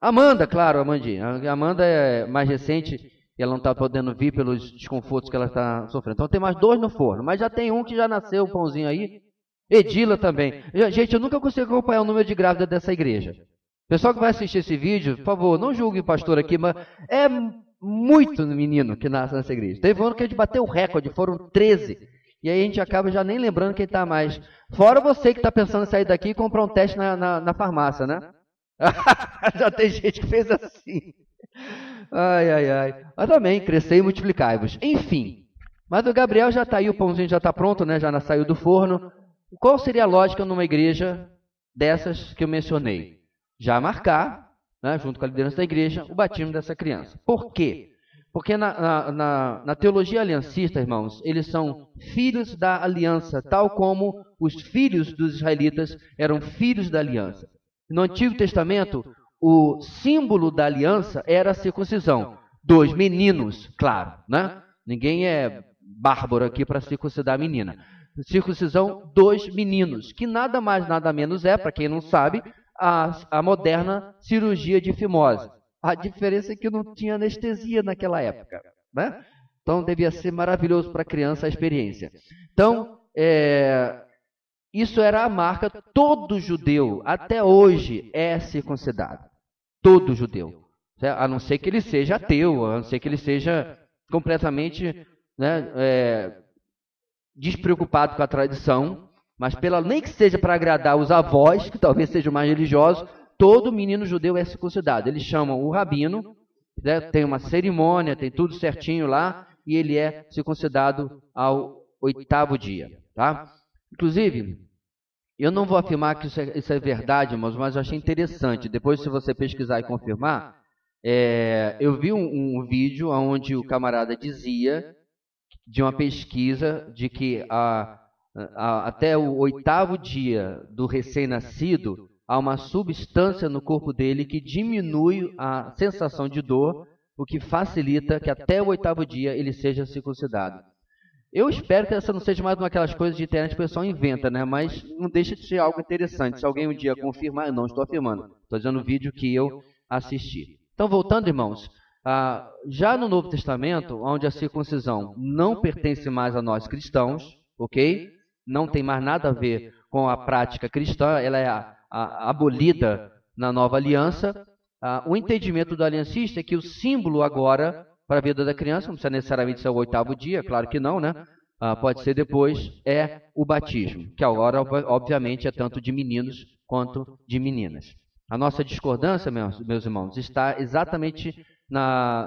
[SPEAKER 1] Amanda, claro, Amandinha. A Amanda é mais recente e ela não está podendo vir pelos desconfortos que ela está sofrendo. Então tem mais 2 no forno, mas já tem um que já nasceu, o pãozinho aí. Edila também. Gente, eu nunca consigo acompanhar o número de grávidas dessa igreja. Pessoal que vai assistir esse vídeo, por favor, não julgue o pastor aqui, mas é muito menino que nasce nessa igreja. Teve um ano que a gente bateu o recorde, foram 13. E aí a gente acaba já nem lembrando quem está mais. Fora você que está pensando em sair daqui e comprar um teste na farmácia, né? Já tem gente que fez assim. Ai, ai, ai. Mas também, crescei e multiplicai-vos. Enfim. Mas o Gabriel já está aí, o pãozinho já está pronto, né? Já saiu do forno. Qual seria a lógica numa igreja dessas que eu mencionei? Já marcar, né, junto com a liderança da igreja, o batismo dessa criança. Por quê? Porque na teologia aliancista, irmãos, eles são filhos da aliança, tal como os filhos dos israelitas eram filhos da aliança. No Antigo Testamento, o símbolo da aliança era a circuncisão. 2 meninos, claro, né? Ninguém é bárbaro aqui para circuncidar a menina. Circuncisão 2 meninos, que nada mais, nada menos é, para quem não sabe, a moderna cirurgia de fimose. A diferença é que não tinha anestesia naquela época, né? Então devia ser maravilhoso para a criança a experiência. Então, isso era a marca. Todo judeu, até hoje, é circuncidado. Todo judeu. A não ser que ele seja ateu, a não ser que ele seja completamente, né, despreocupado com a tradição, mas nem que seja para agradar os avós, que talvez sejam mais religiosos, todo menino judeu é circuncidado. Eles chamam o rabino, né, tem uma cerimônia, tem tudo certinho lá, e ele é circuncidado ao 8º dia. Tá? Inclusive, eu não vou afirmar que isso é verdade, irmãos, mas eu achei interessante. Depois, se você pesquisar e confirmar, eu vi um vídeo onde o camarada dizia de uma pesquisa de que até o 8º dia do recém-nascido, há uma substância no corpo dele que diminui a sensação de dor, o que facilita que até o 8º dia ele seja circuncidado. Eu espero que essa não seja mais uma daquelas coisas de internet que o pessoal inventa, né? Mas não deixa de ser algo interessante. Se alguém um dia confirmar, eu não estou afirmando. Estou dizendo o vídeo que eu assisti. Então, voltando, irmãos, já no Novo Testamento, onde a circuncisão não pertence mais a nós cristãos, ok? Não tem mais nada a ver com a prática cristã, ela é abolida na nova aliança. O entendimento do aliancista é que o símbolo agora para a vida da criança, não precisa necessariamente ser o 8º dia, claro que não, né? Pode ser depois, é o batismo, que agora, obviamente, é tanto de meninos quanto de meninas. A nossa discordância, meus irmãos, está exatamente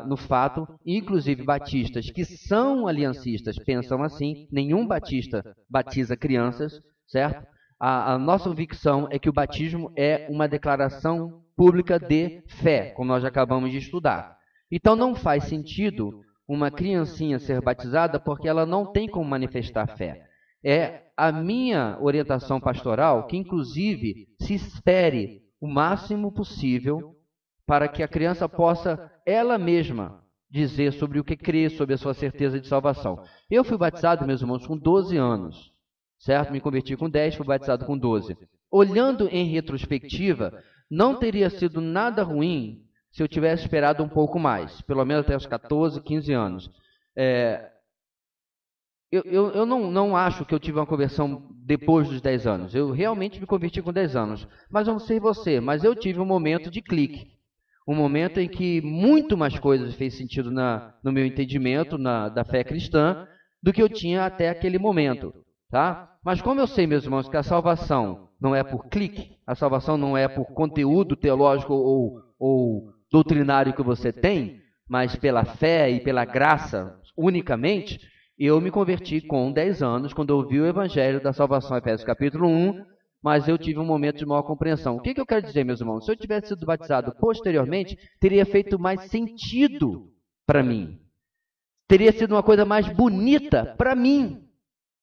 [SPEAKER 1] no fato, inclusive batistas que são aliancistas pensam assim, nenhum batista batiza crianças, certo? A nossa convicção é que o batismo é uma declaração pública de fé, como nós já acabamos de estudar. Então não faz sentido uma criancinha ser batizada porque ela não tem como manifestar fé. É a minha orientação pastoral que, inclusive, se espere o máximo possível para que a criança possa ela mesma dizer sobre o que crê, sobre a sua certeza de salvação. Eu fui batizado, meus irmãos, com 12 anos, certo? Me converti com 10, fui batizado com 12. Olhando em retrospectiva, não teria sido nada ruim se eu tivesse esperado um pouco mais, pelo menos até os 14, 15 anos. Eu não acho que eu tive uma conversão depois dos 10 anos. Eu realmente me converti com 10 anos. Mas eu não sei você, mas eu tive um momento de clique. Um momento em que muito mais coisas fez sentido no meu entendimento da fé cristã do que eu tinha até aquele momento. Tá? Mas como eu sei, meus irmãos, que a salvação não é por clique, a salvação não é por conteúdo teológico ou doutrinário que você tem, mas pela fé e pela graça unicamente, eu me converti com 10 anos, quando eu ouvi o Evangelho da Salvação, Efésios capítulo 1, mas eu tive um momento de maior compreensão. O que eu quero dizer, meus irmãos? Se eu tivesse sido batizado posteriormente, teria feito mais sentido para mim. Teria sido uma coisa mais bonita para mim.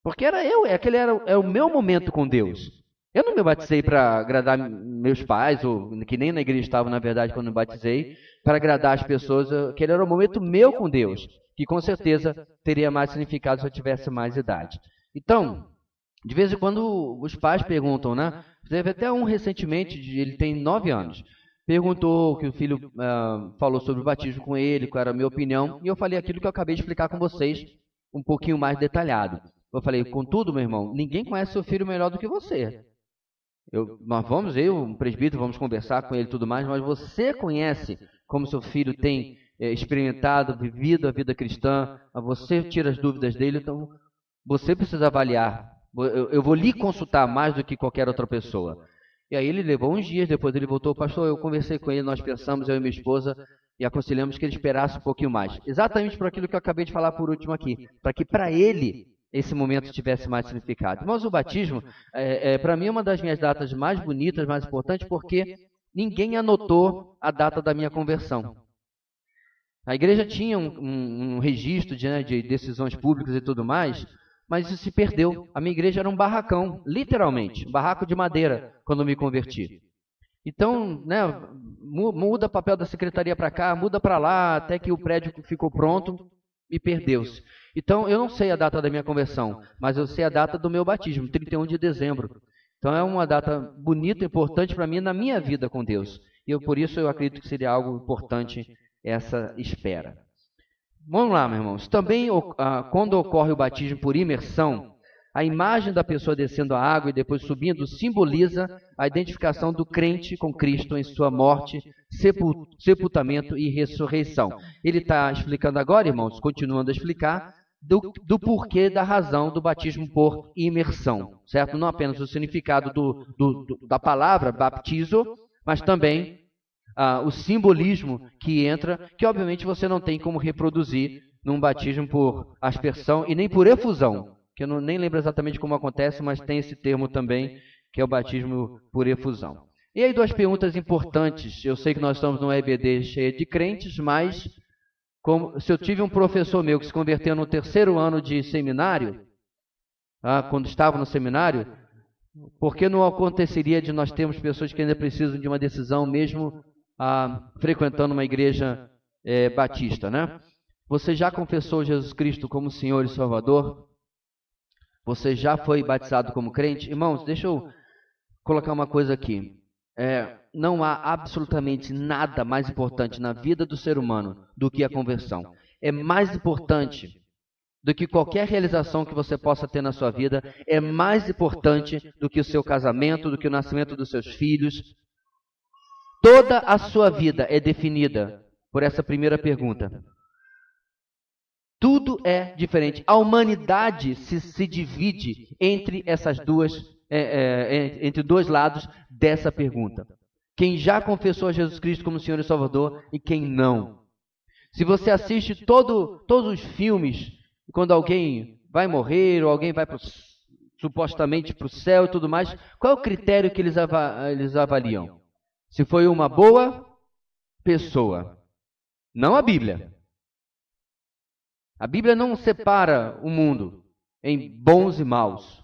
[SPEAKER 1] Porque aquele era o meu momento com Deus. Eu não me batizei para agradar meus pais, ou que nem na igreja estavam, na verdade, quando me batizei, para agradar as pessoas. Aquele era o momento meu com Deus, que com certeza teria mais significado se eu tivesse mais idade. Então, de vez em quando os pais perguntam, né? Teve até um recentemente, ele tem 9 anos. perguntou que o filho falou sobre o batismo com ele, qual era a minha opinião, e eu falei aquilo que eu acabei de explicar com vocês, um pouquinho mais detalhado. Eu falei, contudo, meu irmão, ninguém conhece seu filho melhor do que você. Nós vamos, um presbítero, vamos conversar com ele e tudo mais, mas você conhece como seu filho tem experimentado, vivido a vida cristã, você tira as dúvidas dele, então você precisa avaliar. Eu vou lhe consultar mais do que qualquer outra pessoa. E aí ele levou uns dias, depois ele voltou, pastor, eu conversei com ele, nós pensamos, eu e minha esposa, e aconselhamos que ele esperasse um pouquinho mais. Exatamente por aquilo que eu acabei de falar por último aqui, para que para ele esse momento tivesse mais significado. Mas o batismo, para mim, é uma das minhas datas mais bonitas, mais importantes, porque ninguém anotou a data da minha conversão. A igreja tinha um registro de decisões públicas e tudo mais, mas isso se perdeu. A minha igreja era um barracão, literalmente, um barraco de madeira, quando eu me converti. Então, né, muda o papel da secretaria para cá, muda para lá, até que o prédio ficou pronto e perdeu-se. Então, eu não sei a data da minha conversão, mas eu sei a data do meu batismo, 31 de dezembro. Então, é uma data bonita, importante para mim na minha vida com Deus. E por isso eu acredito que seria algo importante essa espera. Vamos lá, meus irmãos. Também, quando ocorre o batismo por imersão, a imagem da pessoa descendo a água e depois subindo simboliza a identificação do crente com Cristo em sua morte, sepultamento e ressurreição. Ele está explicando agora, irmãos, continuando a explicar, do porquê, da razão do batismo por imersão, certo? Não apenas o significado da palavra baptizo, mas também o simbolismo que entra, que obviamente você não tem como reproduzir num batismo por aspersão e nem por efusão, que eu nem lembro exatamente como acontece, mas tem esse termo também, que é o batismo por efusão. E aí duas perguntas importantes. Eu sei que nós estamos numa EBD cheia de crentes, mas se eu tive um professor meu que se converteu no 3º ano de seminário, quando estava no seminário, por que não aconteceria de nós termos pessoas que ainda precisam de uma decisão, mesmo frequentando uma igreja batista, né? Você já confessou Jesus Cristo como Senhor e Salvador? Você já foi batizado como crente? Irmãos, deixa eu colocar uma coisa aqui. Não há absolutamente nada mais importante na vida do ser humano do que a conversão. É mais importante do que qualquer realização que você possa ter na sua vida. É mais importante do que o seu casamento, do que o nascimento dos seus filhos. Toda a sua vida é definida por essa primeira pergunta. Tudo é diferente. A humanidade se divide entre essas entre dois lados dessa pergunta. Quem já confessou a Jesus Cristo como Senhor e Salvador e quem não. Se você assiste todos os filmes, quando alguém vai morrer ou alguém vai supostamente para o céu e tudo mais, qual é o critério que eles avaliam? Se foi uma boa pessoa. Não a Bíblia. A Bíblia não separa o mundo em bons e maus.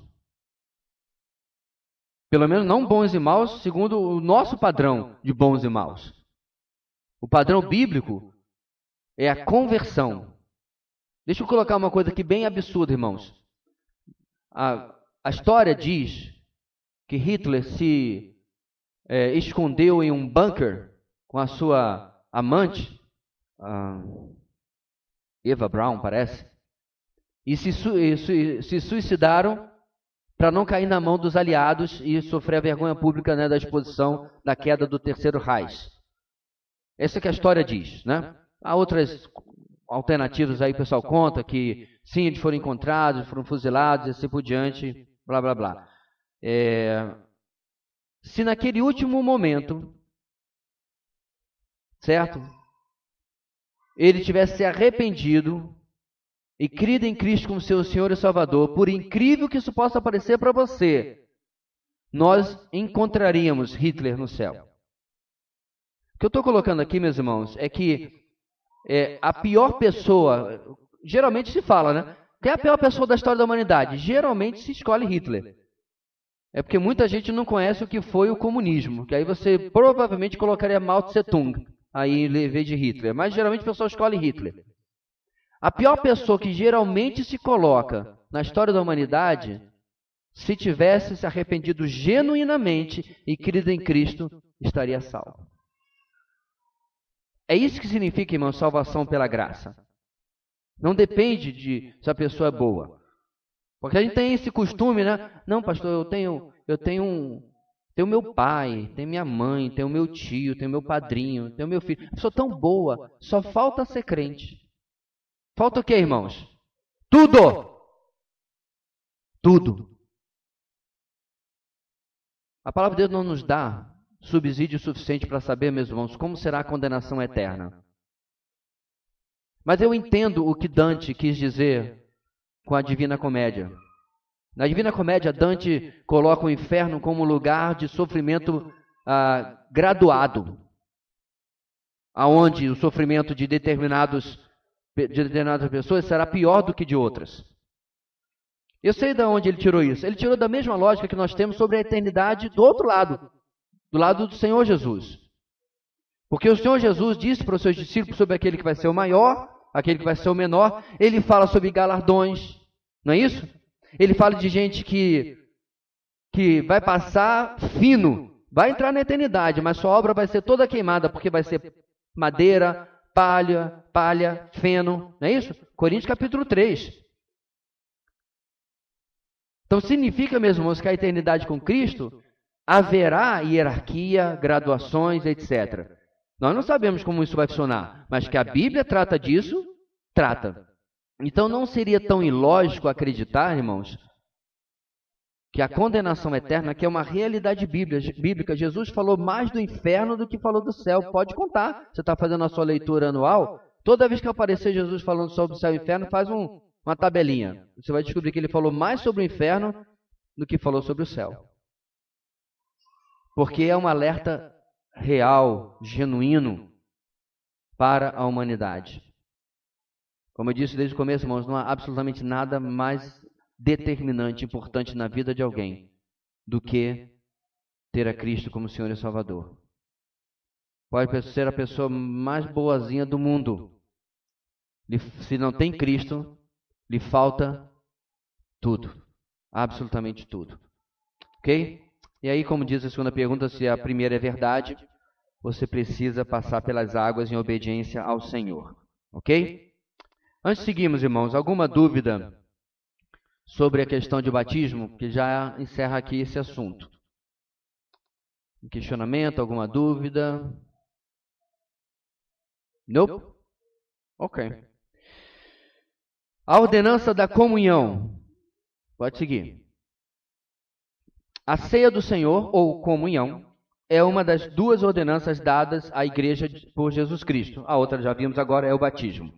[SPEAKER 1] Pelo menos não bons e maus segundo o nosso padrão de bons e maus. O padrão bíblico é a conversão. Deixa eu colocar uma coisa aqui bem absurda, irmãos. A história diz que Hitler se escondeu em um bunker com a sua amante, Eva Braun, parece, e se suicidaram para não cair na mão dos aliados e sofrer a vergonha pública, né, da exposição da queda do Terceiro Reich. Essa que a história diz, né? Há outras alternativas aí, o pessoal conta que sim, eles foram encontrados, foram fuzilados e assim por diante, blá blá blá. Se naquele último momento, certo, ele tivesse se arrependido e crido em Cristo como seu Senhor e Salvador, por incrível que isso possa parecer para você, nós encontraríamos Hitler no céu. O que eu estou colocando aqui, meus irmãos, é que a pior pessoa, geralmente se fala, né? Quem é a pior pessoa da história da humanidade? Geralmente se escolhe Hitler. É porque muita gente não conhece o que foi o comunismo, que aí você provavelmente colocaria Mao Tse Tung aí em vez de Hitler, mas geralmente o pessoal escolhe Hitler. A pior pessoa que geralmente se coloca na história da humanidade, se tivesse se arrependido genuinamente e crido em Cristo, estaria salvo. É isso que significa, irmão, salvação pela graça. Não depende de se a pessoa é boa. Porque a gente tem esse costume, né? Não, pastor, eu tenho meu pai, tenho minha mãe, tenho meu tio, tenho meu padrinho, tenho meu filho. Eu sou tão boa, só falta ser crente. Falta o quê, irmãos? Tudo! Tudo. A palavra de Deus não nos dá subsídio suficiente para saber, meus irmãos, como será a condenação eterna. Mas eu entendo o que Dante quis dizer com a Divina Comédia. Na Divina Comédia, Dante coloca o inferno como lugar de sofrimento graduado, aonde o sofrimento de determinadas pessoas será pior do que de outras. Eu sei de onde ele tirou isso. Ele tirou da mesma lógica que nós temos sobre a eternidade do outro lado, do lado do Senhor Jesus. Porque o Senhor Jesus disse para os seus discípulos sobre aquele que vai ser o maior, aquele que vai ser o menor. Ele fala sobre galardões, não é isso? Ele fala de gente que vai passar fino, vai entrar na eternidade, mas sua obra vai ser toda queimada, porque vai ser madeira, palha, feno, não é isso? Coríntios capítulo 3. Então significa, meus irmãos, que a eternidade com Cristo haverá hierarquia, graduações, etc. Nós não sabemos como isso vai funcionar, mas que a Bíblia trata disso, trata. Então não seria tão ilógico acreditar, irmãos, que a condenação eterna, que é uma realidade bíblica, Jesus falou mais do inferno do que falou do céu. Pode contar, você está fazendo a sua leitura anual, toda vez que aparecer Jesus falando sobre o céu e o inferno, faz uma tabelinha. Você vai descobrir que ele falou mais sobre o inferno do que falou sobre o céu. Porque é um alerta real, genuíno, para a humanidade. Como eu disse desde o começo, irmãos, não há absolutamente nada mais determinante, importante na vida de alguém do que ter a Cristo como Senhor e Salvador. Pode ser a pessoa mais boazinha do mundo. Se não tem Cristo, lhe falta tudo. Absolutamente tudo. Ok? E aí, como diz a segunda pergunta, se a primeira é verdade, você precisa passar pelas águas em obediência ao Senhor. Ok? Antes de seguirmos, irmãos, alguma dúvida sobre a questão de batismo, que já encerra aqui esse assunto? Um questionamento, alguma dúvida? Nope? Ok. A ordenança da comunhão. Pode seguir. A ceia do Senhor, ou comunhão, é uma das duas ordenanças dadas à igreja por Jesus Cristo. A outra, já vimos agora, é o batismo.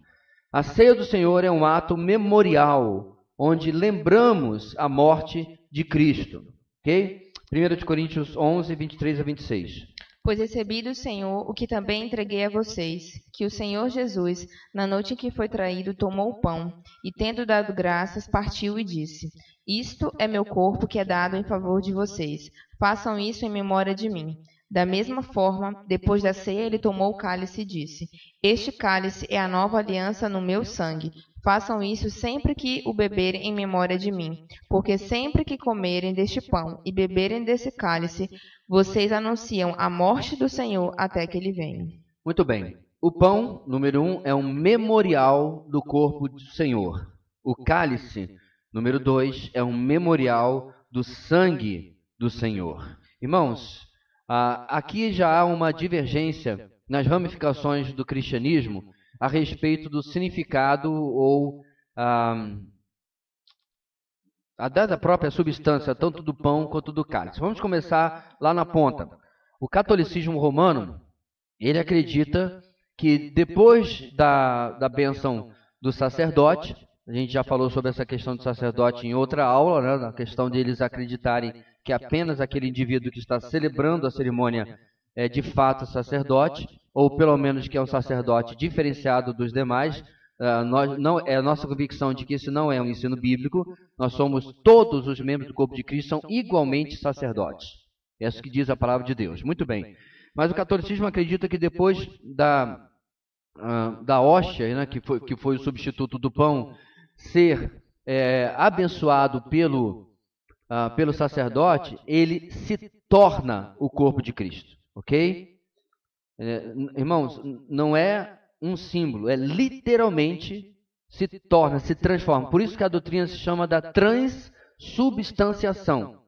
[SPEAKER 1] A ceia do Senhor é um ato memorial, onde lembramos a morte de Cristo. Ok? 1 Coríntios 11, 23 a 26.
[SPEAKER 2] Pois recebi do Senhor o que também entreguei a vocês, que o Senhor Jesus, na noite em que foi traído, tomou o pão, e tendo dado graças, partiu e disse: Isto é meu corpo que é dado em favor de vocês. Façam isso em memória de mim. Da mesma forma, depois da ceia, ele tomou o cálice e disse: Este cálice é a nova aliança no meu sangue. Façam isso sempre que o beberem em memória de mim, porque sempre que comerem deste pão e beberem desse cálice, vocês anunciam a morte do Senhor até que ele venha.
[SPEAKER 1] Muito bem. O pão, número 1, é um memorial do corpo do Senhor. O cálice, número 2, é um memorial do sangue do Senhor. Irmãos, aqui já há uma divergência nas ramificações do cristianismo a respeito do significado ou da própria substância, tanto do pão quanto do cálice. Vamos começar lá na ponta. O catolicismo romano, ele acredita que depois da bênção do sacerdote, a gente já falou sobre essa questão do sacerdote em outra aula, né, na questão de eles acreditarem que apenas aquele indivíduo que está celebrando a cerimônia é de fato sacerdote, ou pelo menos que é um sacerdote diferenciado dos demais. É a nossa convicção de que isso não é um ensino bíblico. Nós somos, todos os membros do corpo de Cristo são igualmente sacerdotes. É isso que diz a palavra de Deus. Muito bem. Mas o catolicismo acredita que depois da hóstia, né, que foi o substituto do pão, ser abençoado pelo sacerdote, ele se torna o corpo de Cristo. Ok? Irmãos, não é um símbolo, é literalmente se torna, se transforma. Por isso que a doutrina se chama da transubstanciação.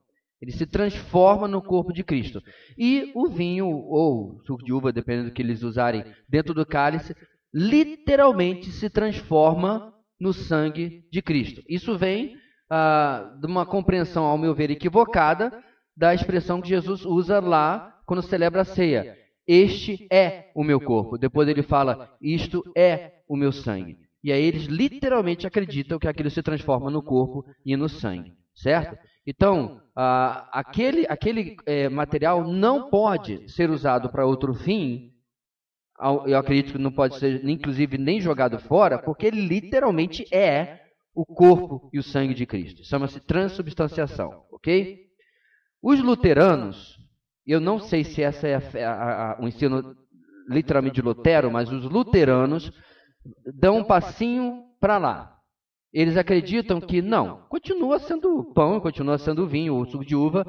[SPEAKER 1] Ele se transforma no corpo de Cristo. E o vinho, ou suco de uva, dependendo do que eles usarem, dentro do cálice, literalmente se transforma no sangue de Cristo. Isso vem de uma compreensão, ao meu ver, equivocada da expressão que Jesus usa lá quando celebra a ceia. Este é o meu corpo. Depois ele fala, isto é o meu sangue. E aí eles literalmente acreditam que aquilo se transforma no corpo e no sangue, certo? Então, aquele material não pode ser usado para outro fim. Eu acredito que não pode ser, inclusive, nem jogado fora, porque ele literalmente é o corpo e o sangue de Cristo. Chama-se transubstanciação, ok? Os luteranos, eu não sei se essa é o ensino literalmente de Lutero, mas os luteranos dão um passinho para lá. Eles acreditam que não, continua sendo pão, continua sendo vinho ou suco de uva,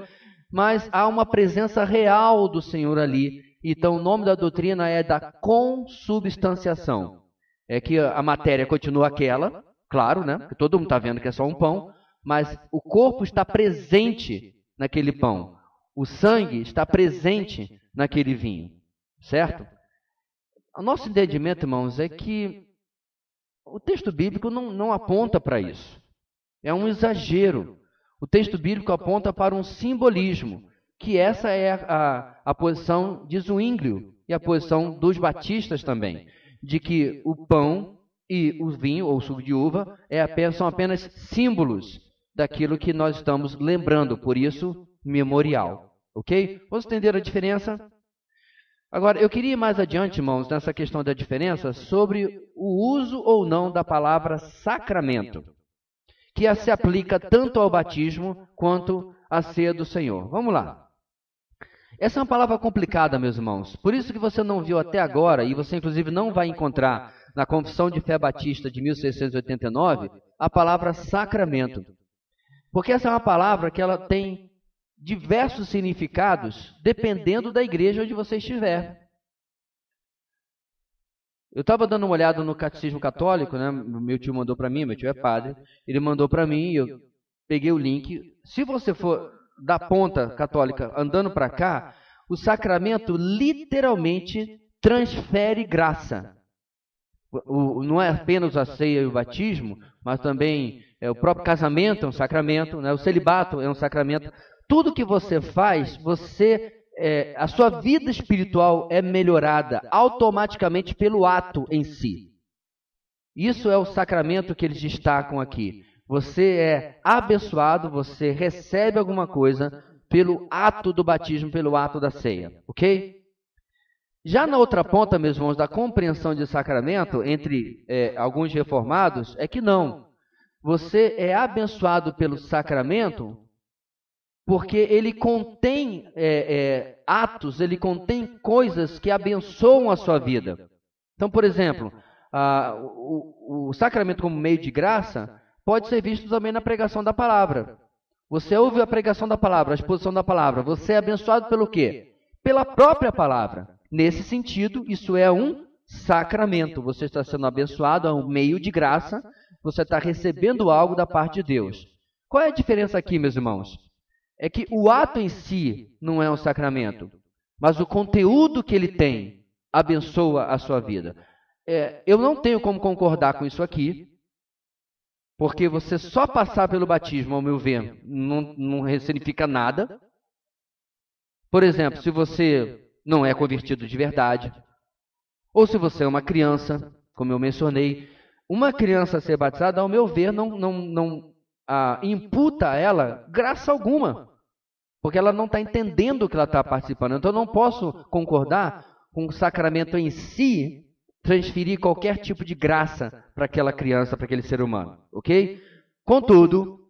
[SPEAKER 1] mas há uma presença real do Senhor ali. Então o nome da doutrina é da consubstanciação. É que a matéria continua aquela, claro, né? Porque todo mundo está vendo que é só um pão, mas o corpo está presente naquele pão. O sangue está presente naquele vinho, certo? O nosso entendimento, irmãos, é que o texto bíblico não aponta para isso. É um exagero. O texto bíblico aponta para um simbolismo, que essa é a posição de Zwinglio e a posição dos batistas também, de que o pão e o vinho, ou suco de uva, são apenas símbolos daquilo que nós estamos lembrando, por isso, memorial. Ok? Vamos entender a diferença? Agora, eu queria ir mais adiante, irmãos, nessa questão da diferença, sobre o uso ou não da palavra sacramento, que se aplica tanto ao batismo quanto à ceia do Senhor. Vamos lá. Essa é uma palavra complicada, meus irmãos. Por isso que você não viu até agora, e você inclusive não vai encontrar na Confissão de Fé Batista de 1689, a palavra sacramento. Porque essa é uma palavra que ela tem diversos significados, dependendo da igreja onde você estiver. Eu estava dando uma olhada no Catecismo Católico, né? Meu tio mandou para mim, meu tio é padre, ele mandou para mim, eu peguei o link. Se você for da ponta católica andando para cá, o sacramento literalmente transfere graça. Não é apenas a ceia e o batismo, mas também o próprio casamento é um sacramento, né? O celibato é um sacramento. Tudo que você faz, a sua vida espiritual é melhorada automaticamente pelo ato em si. Isso é o sacramento que eles destacam aqui. Você é abençoado, você recebe alguma coisa pelo ato do batismo, pelo ato da ceia, ok? Já na outra ponta, meus irmãos, da compreensão de sacramento entre alguns reformados, é que não. Você é abençoado pelo sacramento porque ele contém atos, ele contém coisas que abençoam a sua vida. Então, por exemplo, o sacramento como meio de graça pode ser visto também na pregação da palavra. Você ouve a pregação da palavra, a exposição da palavra. Você é abençoado pelo quê? Pela própria palavra. Nesse sentido, isso é um sacramento. Você está sendo abençoado, é um meio de graça. Você está recebendo algo da parte de Deus. Qual é a diferença aqui, meus irmãos? É que o ato em si não é um sacramento, mas o conteúdo que ele tem abençoa a sua vida. Eu não tenho como concordar com isso aqui, porque você só passar pelo batismo, ao meu ver, não significa nada. Por exemplo, se você não é convertido de verdade, ou se você é uma criança, como eu mencionei, uma criança ser batizada, ao meu ver, não imputa a ela graça alguma, porque ela não está entendendo o que ela está participando. Então, eu não posso concordar com o sacramento em si transferir qualquer tipo de graça para aquela criança, para aquele ser humano, ok? Contudo,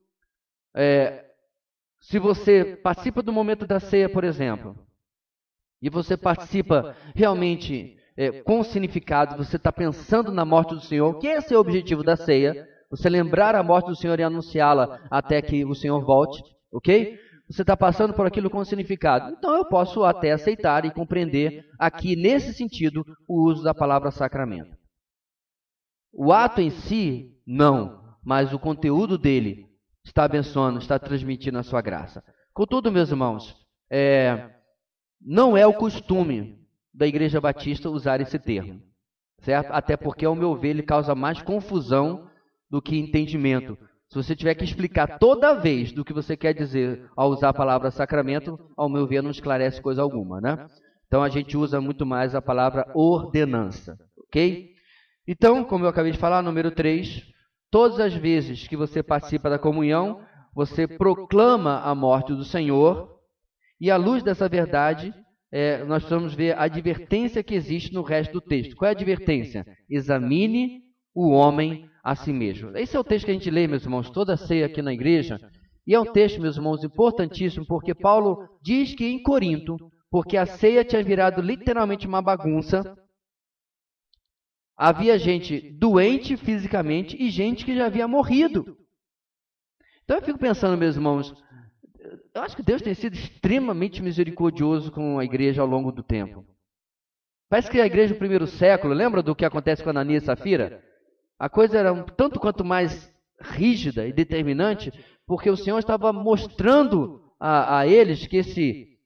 [SPEAKER 1] se você participa do momento da ceia, por exemplo, e você participa realmente com significado, você está pensando na morte do Senhor, que esse é o objetivo da ceia, você lembrar a morte do Senhor e anunciá-la até que o Senhor volte, ok? você está passando por aquilo com significado. Então eu posso até aceitar e compreender aqui, nesse sentido, o uso da palavra sacramento. O ato em si, não, mas o conteúdo dele está abençoando, está transmitindo a sua graça. Contudo, meus irmãos, não é o costume da Igreja Batista usar esse termo, certo? Até porque, ao meu ver, ele causa mais confusão do que entendimento. Se você tiver que explicar toda vez do que você quer dizer ao usar a palavra sacramento, ao meu ver, não esclarece coisa alguma, né? Então, a gente usa muito mais a palavra ordenança, ok? Então, como eu acabei de falar, número 3, todas as vezes que você participa da comunhão, você proclama a morte do Senhor, e à luz dessa verdade, nós precisamos ver a advertência que existe no resto do texto. Qual é a advertência? Examine o homem a si mesmo. Esse é o texto que a gente lê, meus irmãos, toda a ceia aqui na igreja, e é um texto, meus irmãos, importantíssimo, porque Paulo diz que em Corinto, porque a ceia tinha virado literalmente uma bagunça, havia gente doente fisicamente e gente que já havia morrido. Então eu fico pensando, meus irmãos, eu acho que Deus tem sido extremamente misericordioso com a igreja ao longo do tempo. Parece que a igreja do primeiro século, lembra do que acontece com Ananias e Safira? A coisa era um tanto quanto mais rígida e determinante, porque o Senhor estava mostrando a eles que esse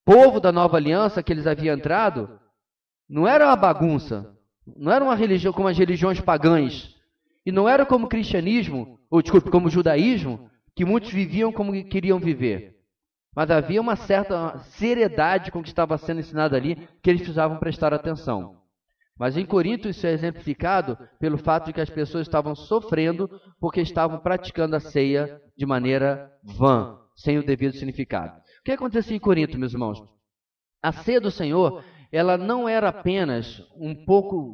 [SPEAKER 1] povo da nova aliança que eles haviam entrado não era uma bagunça, não era uma religião como as religiões pagãs, e não era como o cristianismo, ou desculpe, como o judaísmo, que muitos viviam como queriam viver. Mas havia uma certa seriedade com o que estava sendo ensinado ali, que eles precisavam prestar atenção. Mas em Corinto isso é exemplificado pelo fato de que as pessoas estavam sofrendo porque estavam praticando a ceia de maneira vã, sem o devido significado. O que acontecia em Corinto, meus irmãos? A ceia do Senhor, ela não era apenas um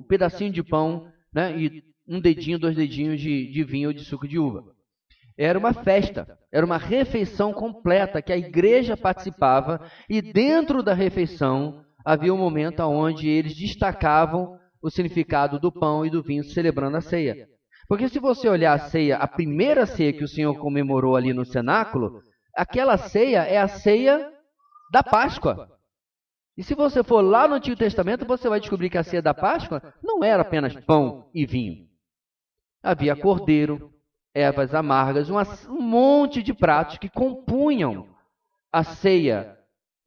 [SPEAKER 1] pedacinho de pão, né, e um dedinho, 2 dedinhos de vinho ou de suco de uva. Era uma festa, era uma refeição completa que a igreja participava, e dentro da refeição havia um momento onde eles destacavam o significado do pão e do vinho celebrando a ceia. Porque se você olhar a ceia, a primeira ceia que o Senhor comemorou ali no cenáculo, aquela ceia é a ceia da Páscoa. E se você for lá no Antigo Testamento, você vai descobrir que a ceia da Páscoa não era apenas pão e vinho. Havia cordeiro, ervas amargas, um monte de pratos que compunham a ceia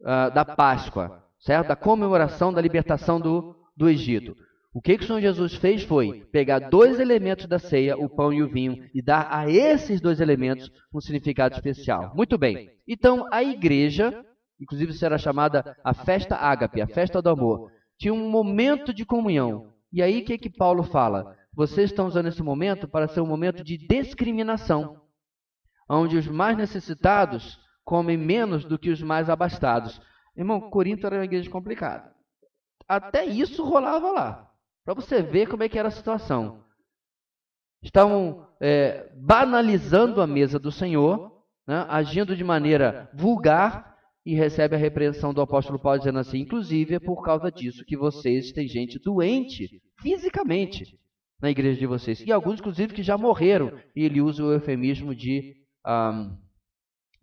[SPEAKER 1] da Páscoa, certo? Da comemoração da libertação do Egito. O que o Senhor Jesus fez foi pegar 2 elementos da ceia, o pão e o vinho, e dar a esses 2 elementos um significado especial. Muito bem. Então, a igreja, inclusive isso era chamada a festa ágape, a festa do amor, tinha um momento de comunhão. E aí, o que Paulo fala? Vocês estão usando esse momento para ser um momento de discriminação, onde os mais necessitados comem menos do que os mais abastados. Irmão, Corinto era uma igreja complicada. Até isso rolava lá, para você ver como é que era a situação. Estavam banalizando a mesa do Senhor, né, agindo de maneira vulgar, e recebe a repreensão do apóstolo Paulo dizendo assim: inclusive é por causa disso que vocês têm gente doente fisicamente na igreja de vocês. E alguns, inclusive, que já morreram. E ele usa o eufemismo de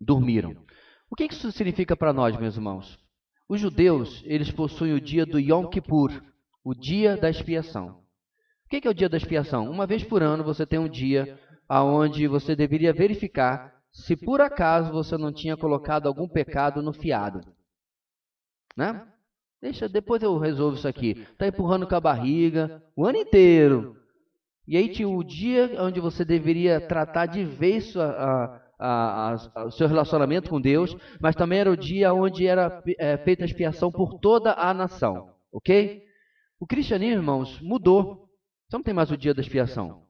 [SPEAKER 1] dormiram. O que isso significa para nós, meus irmãos? Os judeus, eles possuem o dia do Yom Kippur, o dia da expiação. O que é o dia da expiação? Uma vez por ano você tem um dia onde você deveria verificar se por acaso você não tinha colocado algum pecado no fiado. Né? Depois eu resolvo isso aqui. Está empurrando com a barriga o ano inteiro. E aí tinha o dia onde você deveria tratar de vez o seu relacionamento com Deus, mas também era o dia onde era feita a expiação por toda a nação. Ok? O cristianismo, irmãos, mudou. Você não tem mais o dia da expiação.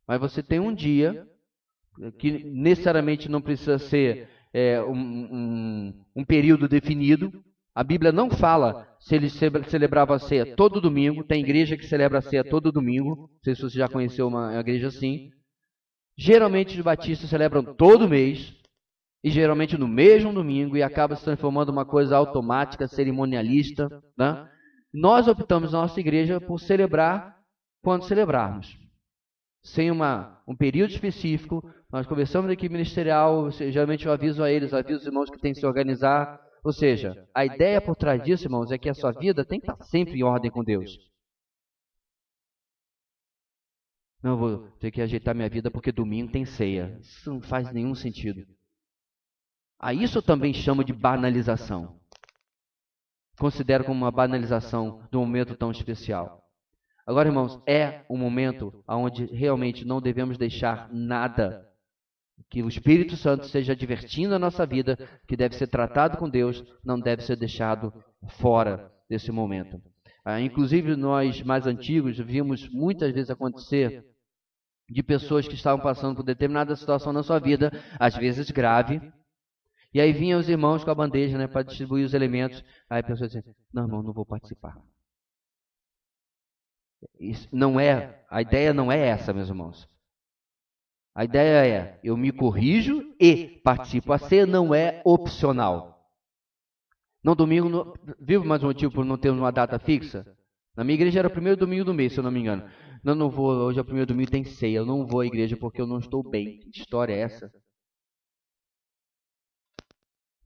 [SPEAKER 1] Mas você tem um dia que necessariamente não precisa ser um período definido. A Bíblia não fala se eles celebravam a ceia todo domingo. Tem igreja que celebra a ceia todo domingo. Não sei se você já conheceu uma igreja assim. Geralmente os batistas celebram todo mês, e geralmente no mesmo domingo, e acaba se transformando uma coisa automática, cerimonialista. Né? Nós optamos na nossa igreja por celebrar quando celebrarmos. sem um período específico. Nós conversamos na equipe ministerial, geralmente eu aviso a eles, aviso os irmãos que têm que se organizar. Ou seja, a ideia por trás disso, irmãos, é que a sua vida tem que estar sempre em ordem com Deus. Não, eu vou ter que ajeitar minha vida porque domingo tem ceia. Isso não faz nenhum sentido. A isso eu também chamo de banalização. Considero como uma banalização de um momento tão especial. Agora, irmãos, é um momento onde realmente não devemos deixar nada que o Espírito Santo esteja advertindo a nossa vida, que deve ser tratado com Deus, não deve ser deixado fora desse momento. Inclusive, nós mais antigos vimos muitas vezes acontecer de pessoas que estavam passando por determinada situação na sua vida, às vezes grave, e aí vinham os irmãos com a bandeja, né, para distribuir os elementos. Aí a pessoa dizia, não, irmão, não vou participar. Isso não é, a ideia não é essa, meus irmãos. A ideia é, eu me corrijo e participo. A ceia não é opcional. No domingo, viu mais um motivo por não termos uma data fixa? Na minha igreja era o primeiro domingo do mês, se eu não me engano. Não vou, hoje é o primeiro domingo, tem ceia. Eu não vou à igreja porque eu não estou bem. Que história é essa?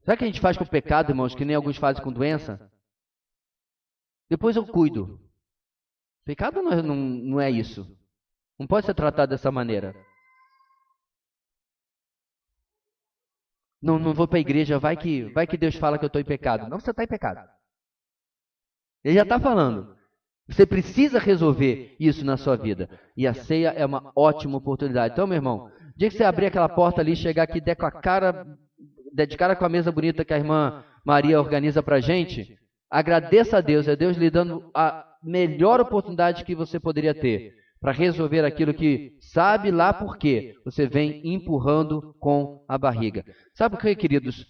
[SPEAKER 1] Sabe o que a gente faz com o pecado, irmãos, que nem alguns fazem com doença? Depois eu cuido. Pecado não é isso. Não pode ser tratado dessa maneira. Não vou para a igreja, vai que Deus fala que eu estou em pecado. Não, você está em pecado. Ele já está falando. Você precisa resolver isso na sua vida. E a ceia é uma ótima oportunidade. Então, meu irmão, o dia que você abrir aquela porta ali, chegar aqui, der de cara com a mesa bonita que a irmã Maria organiza para a gente, agradeça a Deus. É Deus lhe dando a melhor oportunidade que você poderia ter para resolver aquilo que sabe lá por quê você vem empurrando com a barriga. Sabe o que, queridos?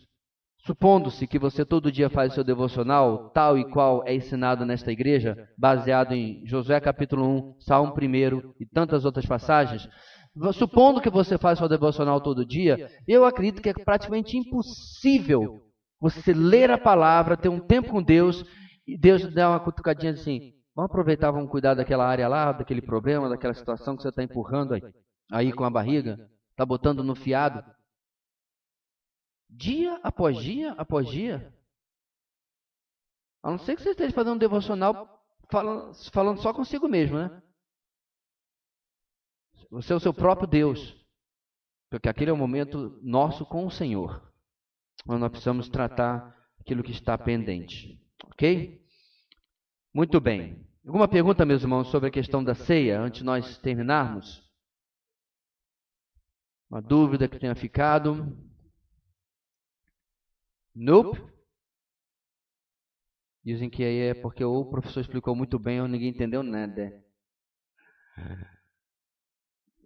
[SPEAKER 1] Supondo-se que você todo dia faz o seu devocional, tal e qual é ensinado nesta igreja, baseado em Josué capítulo 1, Salmo 1 e tantas outras passagens, supondo que você faz o seu devocional todo dia, eu acredito que é praticamente impossível você ler a palavra, ter um tempo com Deus, e Deus dá uma cutucadinha assim, vamos aproveitar, vamos cuidar daquela área lá, daquele problema, daquela situação que você está empurrando aí com a barriga, está botando no fiado. Dia após dia após dia. A não ser que você esteja fazendo um devocional falando só consigo mesmo, né? Você é o seu próprio Deus. Porque aquele é o momento nosso com o Senhor. Onde nós precisamos tratar aquilo que está pendente. Ok? Muito bem. Alguma pergunta, meus irmãos, sobre a questão da ceia, antes de nós terminarmos? Uma dúvida que tenha ficado? Nope. Dizem que aí é porque ou o professor explicou muito bem ou ninguém entendeu nada.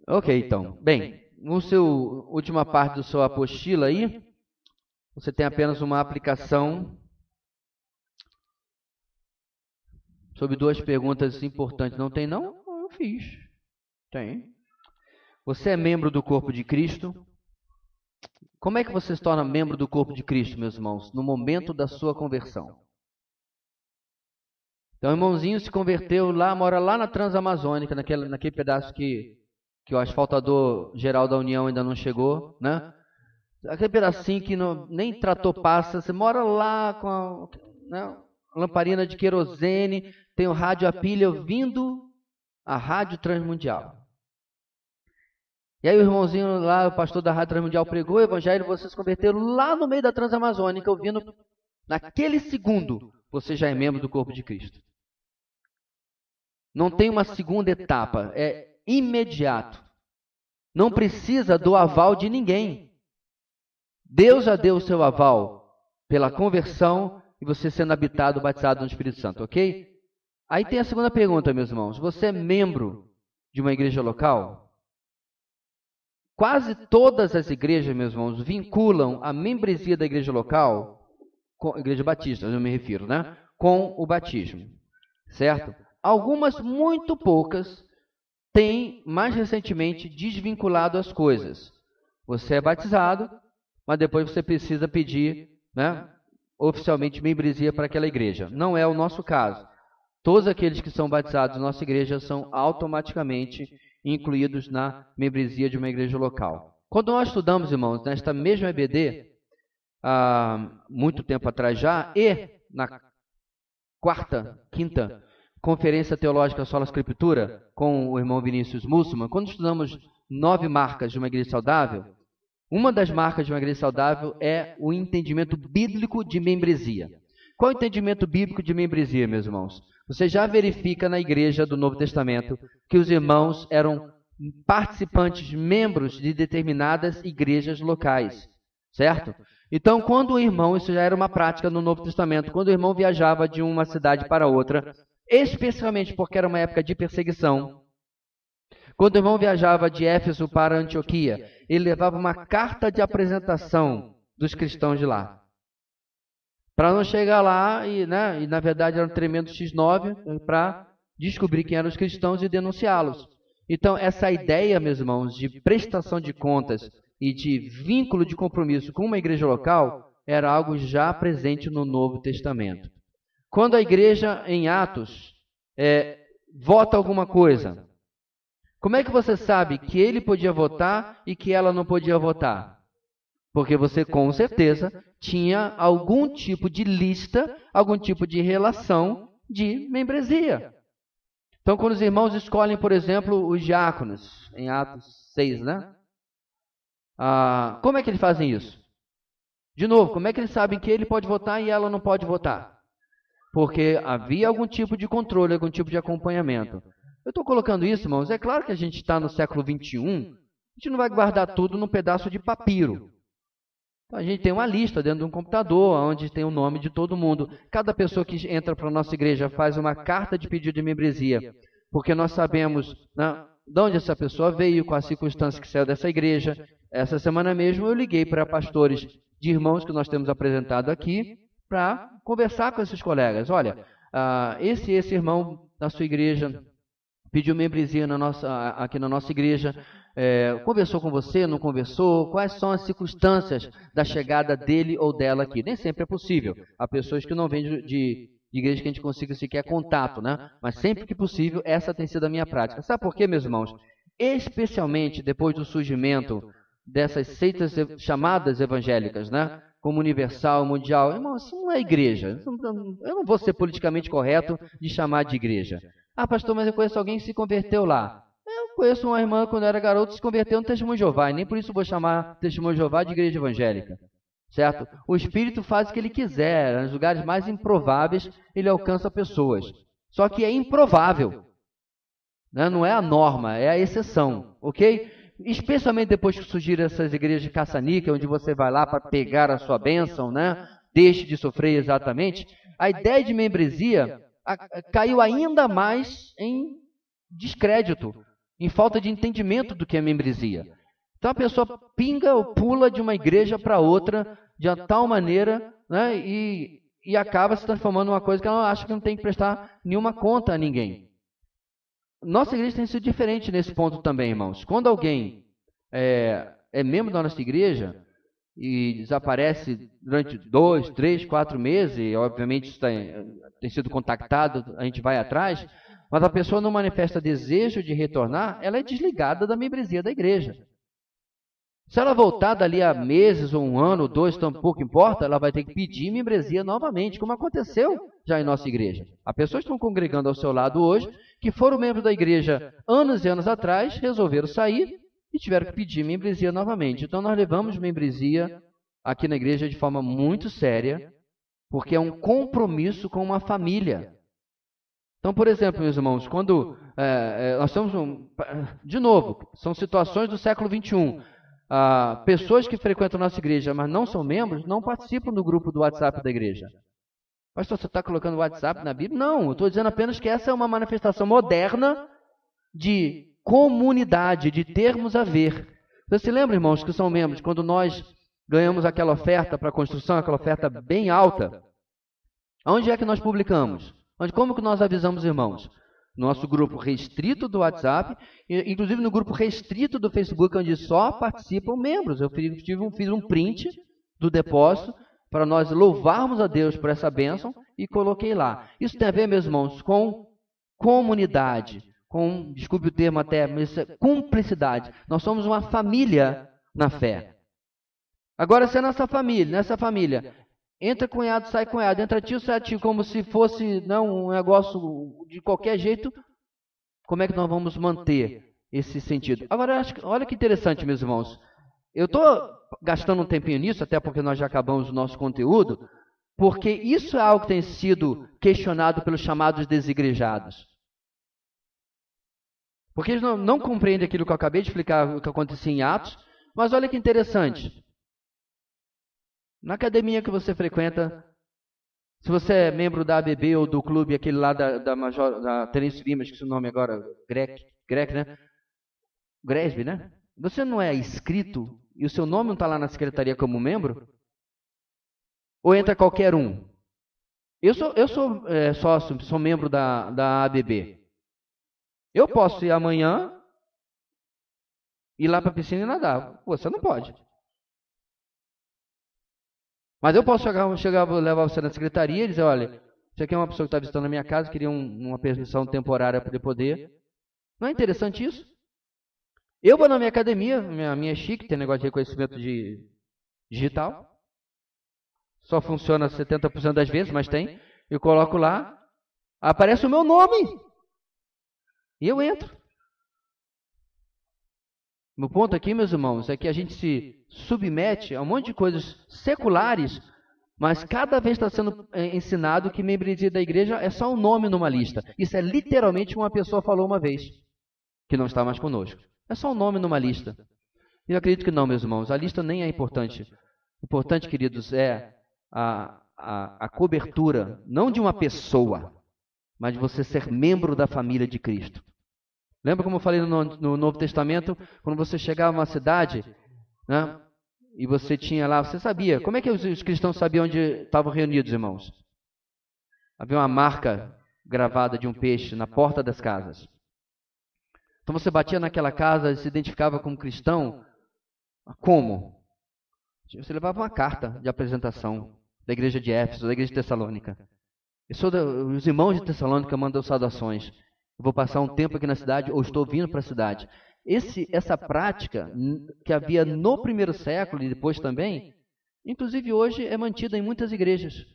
[SPEAKER 1] Ok, então. Bem, no seu última parte do seu apostila aí, você tem apenas uma aplicação sobre duas perguntas importantes. Não tem, não? Eu fiz. Tem. Você é membro do corpo de Cristo? Como é que você se torna membro do corpo de Cristo, meus irmãos, no momento da sua conversão? Então, o irmãozinho se converteu lá, mora lá na Transamazônica, naquele pedaço que o asfaltador geral da União ainda não chegou, né? Aquele pedacinho que nem trator passa, você mora lá com a lamparina de querosene, tem o rádio a pilha ouvindo a Rádio Transmundial. E aí o irmãozinho lá, o pastor da Rádio Transmundial pregou o evangelho, vocês se converteram lá no meio da Transamazônica, ouvindo, naquele segundo, você já é membro do corpo de Cristo. Não tem uma segunda etapa, é imediato. Não precisa do aval de ninguém. Deus já deu o seu aval pela conversão e você sendo habitado, batizado no Espírito Santo, ok? Aí tem a segunda pergunta, meus irmãos. Você é membro de uma igreja local? Quase todas as igrejas, meus irmãos, vinculam a membresia da igreja local, com, igreja batista, eu me refiro, né? Com o batismo, certo? Algumas, muito poucas, têm mais recentemente desvinculado as coisas. Você é batizado, mas depois você precisa pedir, né, oficialmente membresia para aquela igreja. Não é o nosso caso. Todos aqueles que são batizados na nossa igreja são automaticamente incluídos na membresia de uma igreja local. Quando nós estudamos, irmãos, nesta mesma EBD, há muito tempo atrás já, e na quinta Conferência Teológica Sola Escritura, com o irmão Vinícius Mussman, quando estudamos 9 marcas de uma igreja saudável, uma das marcas de uma igreja saudável é o entendimento bíblico de membresia. Qual é o entendimento bíblico de membresia, meus irmãos? Você já verifica na igreja do Novo Testamento que os irmãos eram participantes, membros de determinadas igrejas locais, certo? Então, quando o irmão, isso já era uma prática no Novo Testamento, quando o irmão viajava de uma cidade para outra, especialmente porque era uma época de perseguição, quando o irmão viajava de Éfeso para Antioquia, ele levava uma carta de apresentação dos cristãos de lá. Para não chegar lá e na verdade era um tremendo X9 para descobrir quem eram os cristãos e denunciá-los. Então, essa ideia, meus irmãos, de prestação de contas e de vínculo de compromisso com uma igreja local era algo já presente no Novo Testamento. Quando a igreja, em Atos, vota alguma coisa, como é que você sabe que ele podia votar e que ela não podia votar? Porque você, com certeza, tinha algum tipo de lista, algum tipo de relação de membresia. Então, quando os irmãos escolhem, por exemplo, os diáconos, em Atos 6, né? Como é que eles fazem isso? De novo, como é que eles sabem que ele pode votar e ela não pode votar? Porque havia algum tipo de controle, algum tipo de acompanhamento. Eu estou colocando isso, irmãos, é claro que a gente está no século XXI, a gente não vai guardar tudo num pedaço de papiro. Então, a gente tem uma lista dentro de um computador, onde tem o nome de todo mundo. Cada pessoa que entra para a nossa igreja faz uma carta de pedido de membresia, porque nós sabemos, né, de onde essa pessoa veio, qual a circunstância que saiu dessa igreja. Essa semana mesmo eu liguei para pastores de irmãos que nós temos apresentado aqui, para conversar com esses colegas. Olha, esse irmão da sua igreja pediu membresia aqui na nossa igreja, conversou com você, não conversou? Quais são as circunstâncias da chegada dele ou dela aqui? Nem sempre é possível. Há pessoas que não vêm de igreja que a gente consiga sequer contato, né? Mas sempre que possível, essa tem sido a minha prática. Sabe por quê, meus irmãos? Especialmente depois do surgimento dessas seitas chamadas evangélicas, né? Como Universal, Mundial. Irmão, isso não é igreja. Eu não vou ser politicamente correto de chamar de igreja. Pastor, mas eu conheço alguém que se converteu lá. Eu conheço uma irmã, quando era garoto, se converteu no Testemunho de Jeová, e nem por isso vou chamar Testemunho de Jeová de igreja evangélica. Certo? O Espírito faz o que ele quiser, nos lugares mais improváveis ele alcança pessoas. Só que é improvável. Né? Não é a norma, é a exceção. Ok? Especialmente depois que surgiram essas igrejas de caça-níquel, onde você vai lá para pegar a sua bênção, né? Deixe de sofrer exatamente. A ideia de membresia caiu ainda mais em descrédito, em falta de entendimento do que é membresia. Então a pessoa pinga ou pula de uma igreja para outra de tal maneira, né, e acaba se transformando numa coisa que ela acha que não tem que prestar nenhuma conta a ninguém. Nossa igreja tem sido diferente nesse ponto também, irmãos. Quando alguém é membro da nossa igreja e desaparece durante 2, 3, 4 meses, e obviamente isso tem sido contactado, a gente vai atrás, mas a pessoa não manifesta desejo de retornar, ela é desligada da membresia da igreja. Se ela voltar dali a meses, ou 1 ano, ou 2, tão pouco importa, ela vai ter que pedir membresia novamente, como aconteceu já em nossa igreja. Há pessoas que estão congregando ao seu lado hoje, que foram membros da igreja anos e anos atrás, resolveram sair e tiveram que pedir membresia novamente. Então nós levamos membresia aqui na igreja de forma muito séria, porque é um compromisso com uma família. Então, por exemplo, meus irmãos, quando nós estamos, de novo, são situações do século XXI, pessoas que frequentam a nossa igreja, mas não são membros, não participam do grupo do WhatsApp da igreja. Pastor, você está colocando o WhatsApp na Bíblia? Não, eu estou dizendo apenas que essa é uma manifestação moderna de comunidade, de termos a ver. Você se lembra, irmãos, que são membros, quando nós ganhamos aquela oferta para a construção, aquela oferta bem alta, onde é que nós publicamos? Como que nós avisamos os irmãos? Nosso grupo restrito do WhatsApp, inclusive no grupo restrito do Facebook, onde só participam membros. Eu fiz um print do depósito para nós louvarmos a Deus por essa bênção e coloquei lá. Isso tem a ver, meus irmãos, com comunidade, com, desculpe o termo até, mas cumplicidade. Nós somos uma família na fé. Agora, se é nessa família, entra cunhado, sai cunhado, entra tio, sai tio, como se fosse não, um negócio de qualquer jeito, como é que nós vamos manter esse sentido? Agora, olha que interessante, meus irmãos. Eu estou gastando um tempinho nisso, até porque nós já acabamos o nosso conteúdo, porque isso é algo que tem sido questionado pelos chamados desigrejados. Porque eles não compreendem aquilo que eu acabei de explicar, o que acontecia em Atos, mas olha que interessante. Na academia que você frequenta, se você é membro da ABB ou do clube, aquele lá da Terence Lima, esqueci o nome agora, Grec, né? Gresby, né? Você não é inscrito e o seu nome não está lá na secretaria como membro? Ou entra qualquer um? Eu sou sócio, sou membro da ABB. Eu posso ir amanhã, ir lá para a piscina e nadar. Você não pode. Mas eu posso chegar, levar você na secretaria e dizer, olha, você aqui é uma pessoa que está visitando a minha casa, queria uma permissão temporária para ele poder. Não é interessante isso? Eu vou na minha academia, minha é chique, tem negócio de reconhecimento digital. Só funciona 70% das vezes, mas tem. Eu coloco lá, aparece o meu nome. E eu entro. Meu ponto aqui, meus irmãos, é que a gente se submete a um monte de coisas seculares, mas cada vez está sendo ensinado que membresia da igreja é só um nome numa lista. Isso é literalmente uma pessoa falou uma vez, que não está mais conosco. É só um nome numa lista. E eu acredito que não, meus irmãos. A lista nem é importante. O importante, queridos, é a cobertura, não de uma pessoa, mas de você ser membro da família de Cristo. Lembra como eu falei no Novo Testamento, quando você chegava a uma cidade, né, e você tinha lá, você sabia, como é que os cristãos sabiam onde estavam reunidos, irmãos? Havia uma marca gravada de um peixe na porta das casas. Então você batia naquela casa e se identificava como cristão, como? Você levava uma carta de apresentação da igreja de Éfeso, da igreja de Tessalônica. Os irmãos de Tessalônica mandam saudações. Eu vou passar um tempo aqui na cidade, ou estou vindo para a cidade. Essa prática que havia no primeiro século e depois também, inclusive hoje é mantida em muitas igrejas.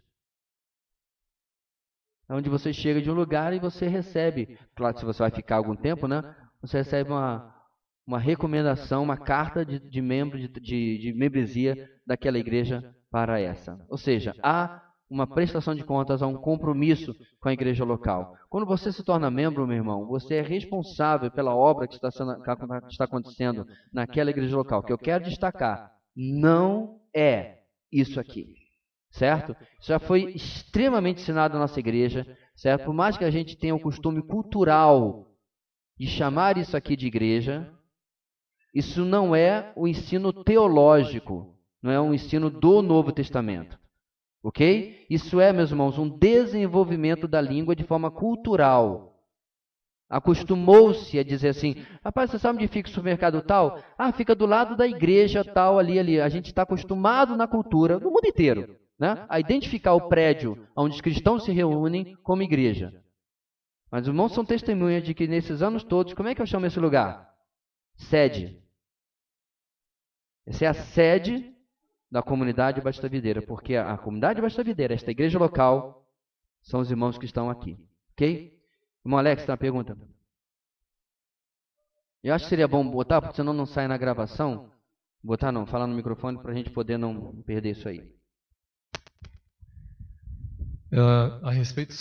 [SPEAKER 1] Onde você chega de um lugar e você recebe, claro que se você vai ficar algum tempo, né? Você recebe uma recomendação, uma carta de membro de membresia daquela igreja para essa. Ou seja, há uma prestação de contas, há um compromisso com a igreja local. Quando você se torna membro, meu irmão, você é responsável pela obra que está acontecendo naquela igreja local. O que eu quero destacar, não é isso aqui, certo? Isso já foi extremamente ensinado na nossa igreja, certo? Por mais que a gente tenha o costume cultural de chamar isso aqui de igreja, isso não é o ensino teológico, não é um ensino do Novo Testamento. Ok? Isso é, meus irmãos, um desenvolvimento da língua de forma cultural. Acostumou-se a dizer assim, rapaz, você sabe onde fica o supermercado tal? Ah, fica do lado da igreja tal, ali. A gente está acostumado na cultura, no mundo inteiro, né, a identificar o prédio onde os cristãos se reúnem como igreja. Mas os irmãos são testemunhas de que nesses anos todos, como é que eu chamo esse lugar? Sede. Essa é a sede da comunidade Batista Videira, porque a comunidade Batista Videira, esta igreja local, são os irmãos que estão aqui. Ok? Irmão Alex, tem uma pergunta? Eu acho que seria bom botar, porque senão não sai na gravação. Botar não, falar no microfone para a gente poder não perder isso aí.
[SPEAKER 3] A respeito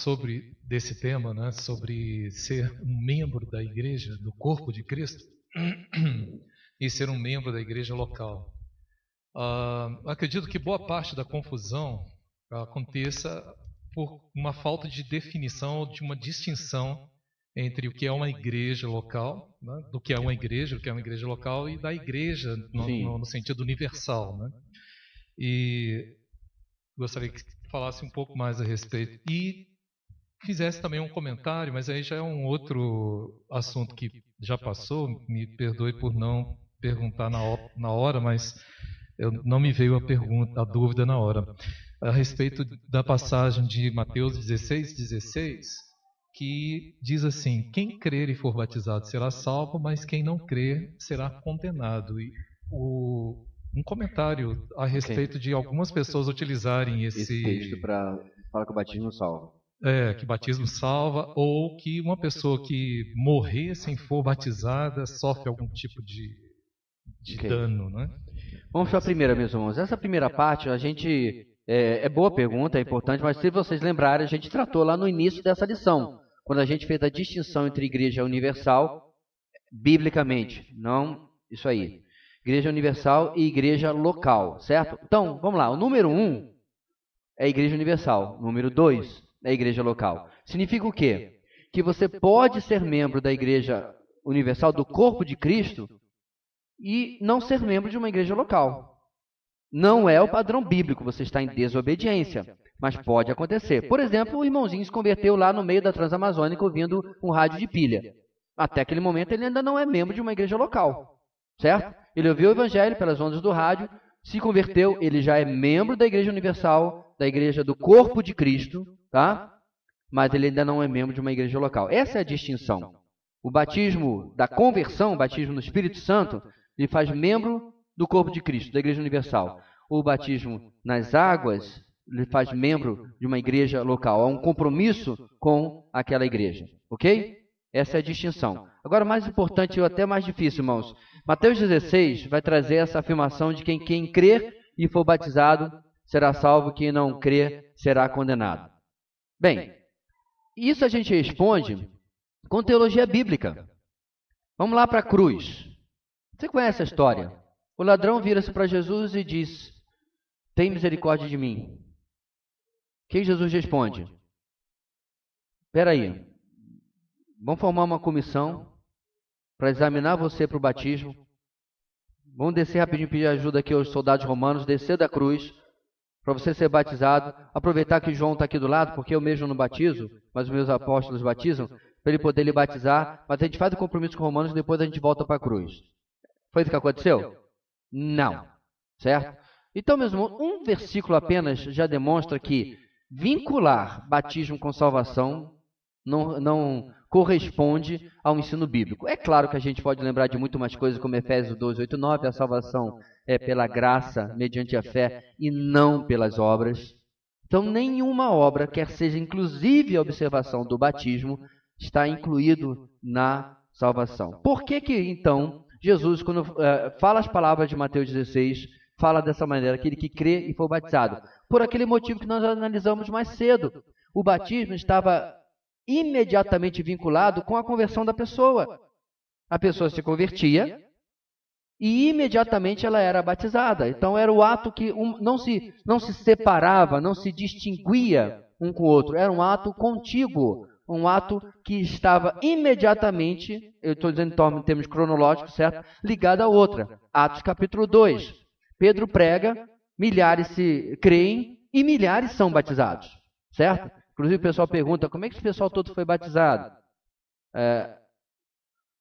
[SPEAKER 3] desse tema, né, sobre ser um membro da igreja, do corpo de Cristo, e ser um membro da igreja local. Acredito que boa parte da confusão aconteça por uma falta de definição, de uma distinção entre o que é uma igreja local, né, do que é uma igreja, o que é uma igreja local, e da igreja no sentido universal, né? E gostaria que falasse um pouco mais a respeito e fizesse também um comentário, mas aí já é um outro assunto que já passou, me perdoe por não perguntar na hora, mas não me veio a dúvida na hora. A respeito da passagem de Mateus 16:16, que diz assim: quem crer e for batizado será salvo, mas quem não crer será condenado. E um comentário a respeito de algumas pessoas utilizarem
[SPEAKER 1] esse texto para falar que o batismo salva.
[SPEAKER 3] Que batismo salva, ou que uma pessoa que morrer sem for batizada sofre algum tipo de dano, né?
[SPEAKER 1] Vamos para a primeira, meus irmãos. Essa primeira parte, a gente... É boa pergunta, é importante, mas se vocês lembrarem, a gente tratou lá no início dessa lição, quando a gente fez a distinção entre igreja universal, biblicamente, não isso aí, igreja universal e igreja local, certo? Então, vamos lá, o número 1 é a igreja universal, o número 2 é a igreja local. Significa o quê? Que você pode ser membro da igreja universal, do corpo de Cristo, e não ser membro de uma igreja local. Não é o padrão bíblico, você está em desobediência, mas pode acontecer. Por exemplo, o irmãozinho se converteu lá no meio da Transamazônica ouvindo um rádio de pilha. Até aquele momento ele ainda não é membro de uma igreja local, certo? Ele ouviu o evangelho pelas ondas do rádio, se converteu, ele já é membro da igreja universal, da igreja do corpo de Cristo, tá? Mas ele ainda não é membro de uma igreja local. Essa é a distinção. O batismo da conversão, o batismo no Espírito Santo, ele faz membro do corpo de Cristo, da igreja universal. O batismo nas águas, ele faz membro de uma igreja local. Há um compromisso com aquela igreja, ok? Essa é a distinção. Agora, mais importante e até mais difícil, irmãos. Mateus 16 vai trazer essa afirmação de quem crer e for batizado será salvo, quem não crer será condenado. Bem, isso a gente responde com teologia bíblica. Vamos lá para a cruz. Você conhece a história? O ladrão vira-se para Jesus e diz: tem misericórdia de mim. O que Jesus responde? Espera aí, vamos formar uma comissão para examinar você para o batismo. Vamos descer rapidinho, pedir ajuda aqui aos soldados romanos, descer da cruz, para você ser batizado. Aproveitar que João está aqui do lado, porque eu mesmo não batizo, mas os meus apóstolos batizam, para ele poder lhe batizar. Mas a gente faz o compromisso com os romanos e depois a gente volta para a cruz. Foi isso que aconteceu? Não. Certo? Então, meus irmãos, um versículo apenas já demonstra que vincular batismo com salvação não corresponde ao ensino bíblico. É claro que a gente pode lembrar de muito mais coisas, como Efésios 12, 8, 9, a salvação é pela graça, mediante a fé, e não pelas obras. Então, nenhuma obra, quer seja inclusive a observação do batismo, está incluído na salvação. Por que então, Jesus, quando fala as palavras de Mateus 16, fala dessa maneira, aquele que crê e for batizado? Por aquele motivo que nós analisamos mais cedo. O batismo estava imediatamente vinculado com a conversão da pessoa. A pessoa se convertia e imediatamente ela era batizada. Então era o ato que não se separava, não se distinguia um com o outro. Era um ato contíguo, um ato que estava imediatamente, eu estou dizendo em termos cronológicos, certo? Ligado à outra. Atos capítulo 2. Pedro prega, milhares se creem e milhares são batizados, certo? Inclusive o pessoal pergunta, como é que esse pessoal todo foi batizado?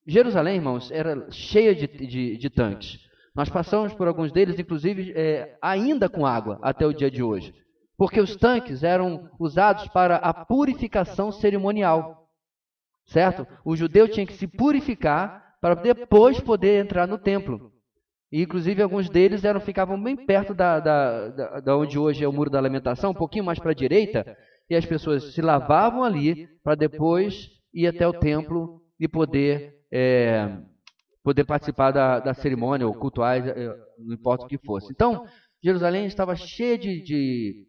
[SPEAKER 1] Jerusalém, irmãos, era cheia de tanques. Nós passamos por alguns deles, inclusive, ainda com água, até o dia de hoje. Porque os tanques eram usados para a purificação cerimonial, certo? O judeu tinha que se purificar para depois poder entrar no templo. E, inclusive, alguns deles ficavam bem perto da onde hoje é o Muro da Lamentação, um pouquinho mais para a direita, e as pessoas se lavavam ali para depois ir até o templo e poder participar da cerimônia ou cultuar, não importa o que fosse. Então, Jerusalém estava cheia de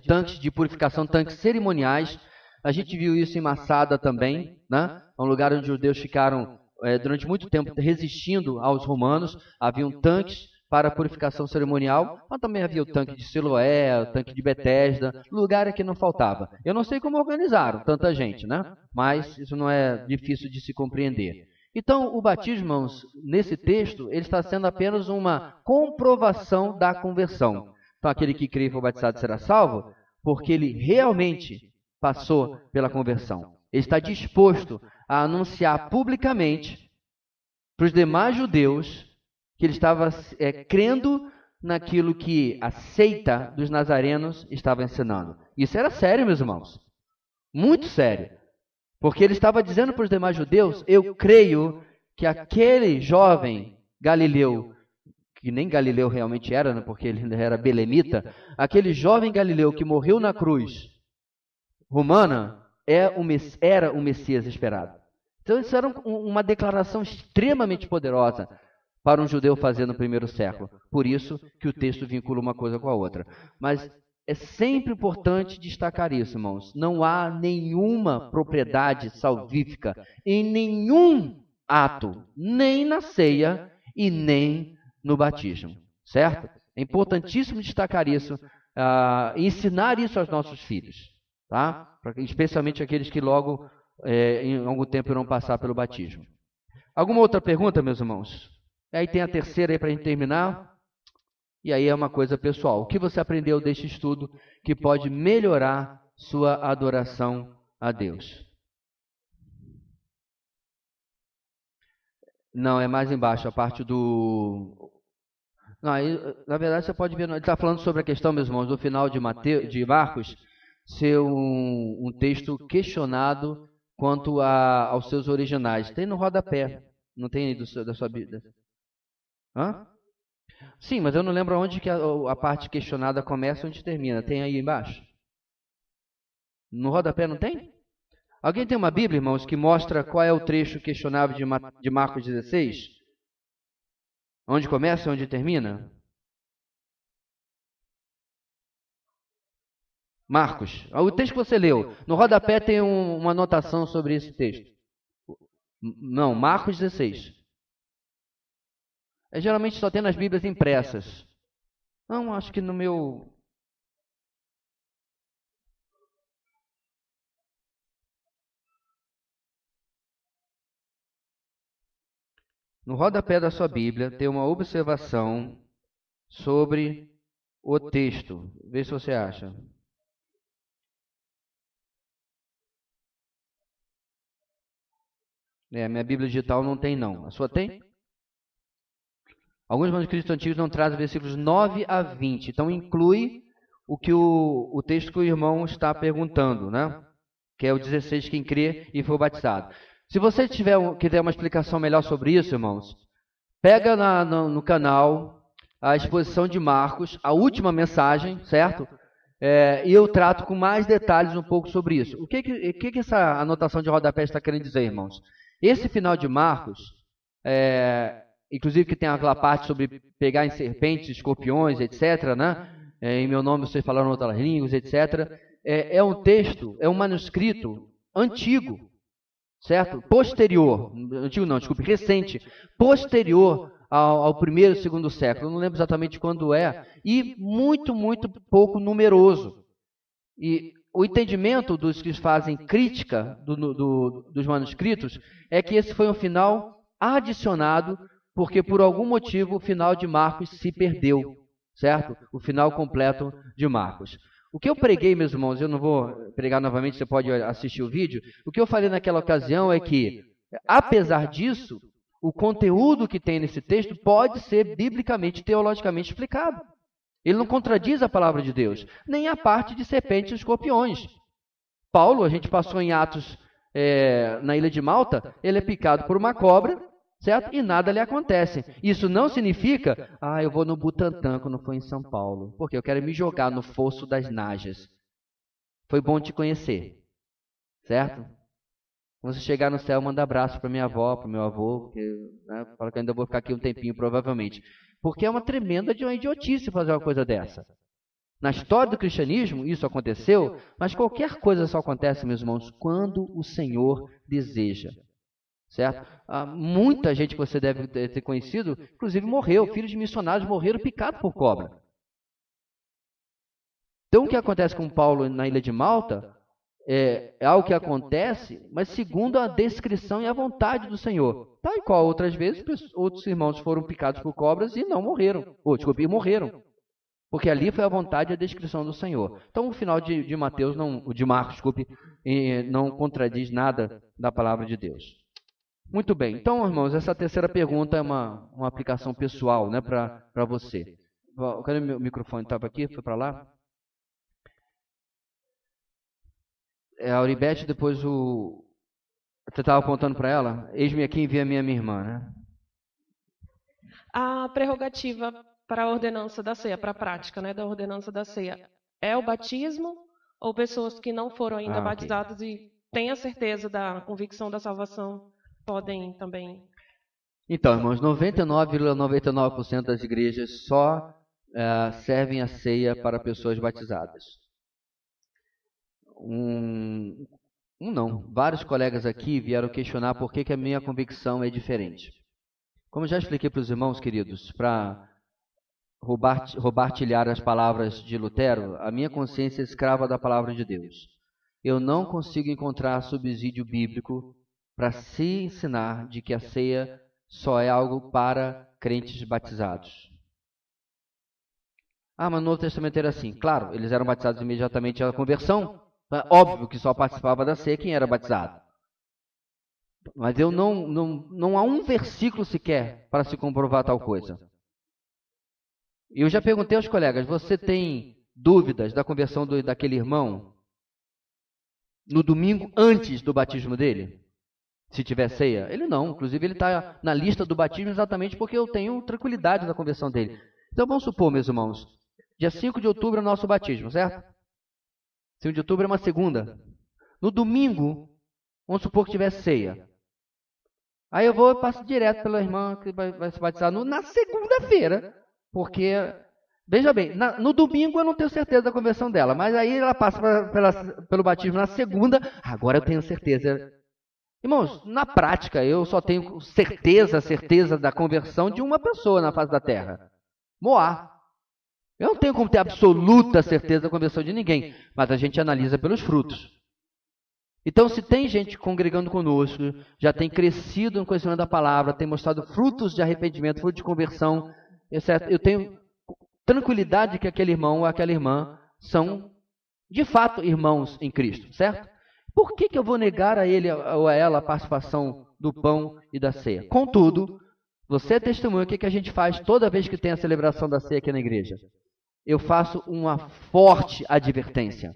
[SPEAKER 1] tanques de purificação, tanques cerimoniais. A gente viu isso em Massada também, né? Um lugar onde os judeus ficaram durante muito tempo resistindo aos romanos. Haviam tanques para a purificação cerimonial, mas também havia o tanque de Siloé, o tanque de Betesda, lugar que não faltava. Eu não sei como organizaram tanta gente, né? Mas isso não é difícil de se compreender. Então, o batismo, irmãos, nesse texto, ele está sendo apenas uma comprovação da conversão. Então, aquele que crê e for batizado será salvo, porque ele realmente passou pela conversão. Ele está disposto a anunciar publicamente para os demais judeus que ele estava crendo naquilo que a seita dos nazarenos estava ensinando. Isso era sério, meus irmãos. Muito sério. Porque ele estava dizendo para os demais judeus, eu creio que aquele jovem Galileu, que nem Galileu realmente era, né, porque ele era belemita, aquele jovem Galileu que morreu na cruz romana era o Messias esperado. Então isso era uma declaração extremamente poderosa para um judeu fazer no primeiro século. Por isso que o texto vincula uma coisa com a outra. Mas é sempre importante destacar isso, irmãos. Não há nenhuma propriedade salvífica em nenhum ato, nem na ceia e nem no batismo, certo? É importantíssimo destacar isso, ensinar isso aos nossos filhos, tá? Especialmente aqueles que logo, em algum tempo, irão passar pelo batismo. Alguma outra pergunta, meus irmãos? Aí tem a terceira aí para a gente terminar. E aí é uma coisa pessoal. O que você aprendeu deste estudo que pode melhorar sua adoração a Deus? Não, é mais embaixo, a parte do... Não, aí, na verdade você pode ver, ele está falando sobre a questão, meus irmãos, do final de Marcos, ser um texto questionado quanto aos seus originais. Tem no rodapé, não tem aí da sua Bíblia? Hã? Sim, mas eu não lembro onde que a parte questionada começa e onde termina. Tem aí embaixo? No rodapé não tem? Alguém tem uma Bíblia, irmãos, que mostra qual é o trecho questionável de Marcos 16? Onde começa e onde termina? Marcos. O texto que você leu. No rodapé tem uma anotação sobre esse texto. Não, Marcos 16. Geralmente só tem nas Bíblias impressas. Não, acho que no meu... No rodapé da sua Bíblia tem uma observação sobre o texto. Vê se você acha. Minha Bíblia digital não tem não. A sua tem? Alguns manuscritos antigos não trazem versículos 9 a 20. Então inclui o texto que o irmão está perguntando, né? Que é o 16, quem crê e for batizado. Se você quiser uma explicação melhor sobre isso, irmãos, pega no canal a exposição de Marcos, a última mensagem, certo? E eu trato com mais detalhes um pouco sobre isso. O que essa anotação de rodapé está querendo dizer, irmãos? Esse final de Marcos, inclusive que tem aquela parte sobre pegar em serpentes, escorpiões, etc., né? Em meu nome vocês falaram outras línguas, etc., é um texto, é um manuscrito antigo, certo? Posterior, antigo não, desculpe, recente, posterior ao primeiro e segundo século, eu não lembro exatamente quando e muito, muito pouco numeroso. E o entendimento dos que fazem crítica dos manuscritos é que esse foi um final adicionado, porque por algum motivo o final de Marcos se perdeu, certo? O final completo de Marcos. O que eu preguei, meus irmãos, eu não vou pregar novamente, você pode assistir o vídeo. O que eu falei naquela ocasião é que, apesar disso, o conteúdo que tem nesse texto pode ser biblicamente, teologicamente explicado. Ele não contradiz a palavra de Deus, nem a parte de serpentes e escorpiões. Paulo, a gente passou em Atos na ilha de Malta, ele é picado por uma cobra, certo? E nada lhe acontece. Isso não significa, eu vou no Butantã quando for em São Paulo, porque eu quero me jogar no fosso das Najas. Foi bom te conhecer, certo? Quando você chegar no céu, manda abraço para minha avó, para o meu avô, porque fala que eu ainda vou ficar aqui um tempinho, provavelmente. Porque é uma tremenda idiotice fazer uma coisa dessa. Na história do cristianismo, isso aconteceu, mas qualquer coisa só acontece, meus irmãos, quando o Senhor deseja. Certo? Muita gente que você deve ter conhecido, inclusive morreu, filhos de missionários morreram picados por cobra. Então o que acontece com Paulo na ilha de Malta é algo que acontece, mas segundo a descrição e a vontade do Senhor. Tal e qual outras vezes, outros irmãos foram picados por cobras e não morreram. E morreram. Porque ali foi a vontade e a descrição do Senhor. Então o final de Marcos, não contradiz nada da palavra de Deus. Muito bem. Então, irmãos, essa terceira pergunta é uma aplicação pessoal, né, para você. Cadê o meu microfone? Estava aqui? Foi para lá? a Auribete, depois o... Você estava apontando para ela? Eis-me aqui, envia minha irmã, né?
[SPEAKER 4] A prerrogativa para a ordenança da ceia, para a prática, né, da ordenança da ceia, é o batismo ou pessoas que não foram ainda batizadas e têm a certeza da convicção da salvação podem também...
[SPEAKER 1] Então, irmãos, 99,99% das igrejas só servem a ceia para pessoas batizadas. Vários colegas aqui vieram questionar por que a minha convicção é diferente. Como já expliquei para os irmãos, queridos, para roubartilhar as palavras de Lutero, a minha consciência é escrava da palavra de Deus. Eu não consigo encontrar subsídio bíblico para se ensinar de que a ceia só é algo para crentes batizados. Mas no Novo Testamento era assim. Claro, eles eram batizados imediatamente à conversão. É óbvio que só participava da ceia quem era batizado. Mas não há um versículo sequer para se comprovar tal coisa. Eu já perguntei aos colegas, você tem dúvidas da conversão daquele irmão no domingo antes do batismo dele? Se tiver ceia? Ele não, inclusive ele está na lista do batismo exatamente porque eu tenho tranquilidade da conversão dele. Então vamos supor, meus irmãos, dia 5 de outubro é o nosso batismo, certo? 5 de outubro é uma segunda. No domingo, vamos supor que tiver ceia. Aí eu passo direto pela irmã que vai se batizar na segunda-feira, porque, veja bem, no domingo eu não tenho certeza da conversão dela, mas aí ela passa pelo batismo na segunda, agora eu tenho certeza. Irmãos, na prática eu só tenho certeza da conversão de uma pessoa na face da terra, Moá. Eu não tenho como ter absoluta certeza da conversão de ninguém, mas a gente analisa pelos frutos. Então, se tem gente congregando conosco, já tem crescido no conhecimento da palavra, tem mostrado frutos de arrependimento, frutos de conversão, etc., eu tenho tranquilidade que aquele irmão ou aquela irmã são, de fato, irmãos em Cristo, certo? Por que eu vou negar a ele ou a ela a participação do pão e da ceia? Contudo, você é testemunha, o que a gente faz toda vez que tem a celebração da ceia aqui na igreja? Eu faço uma forte advertência.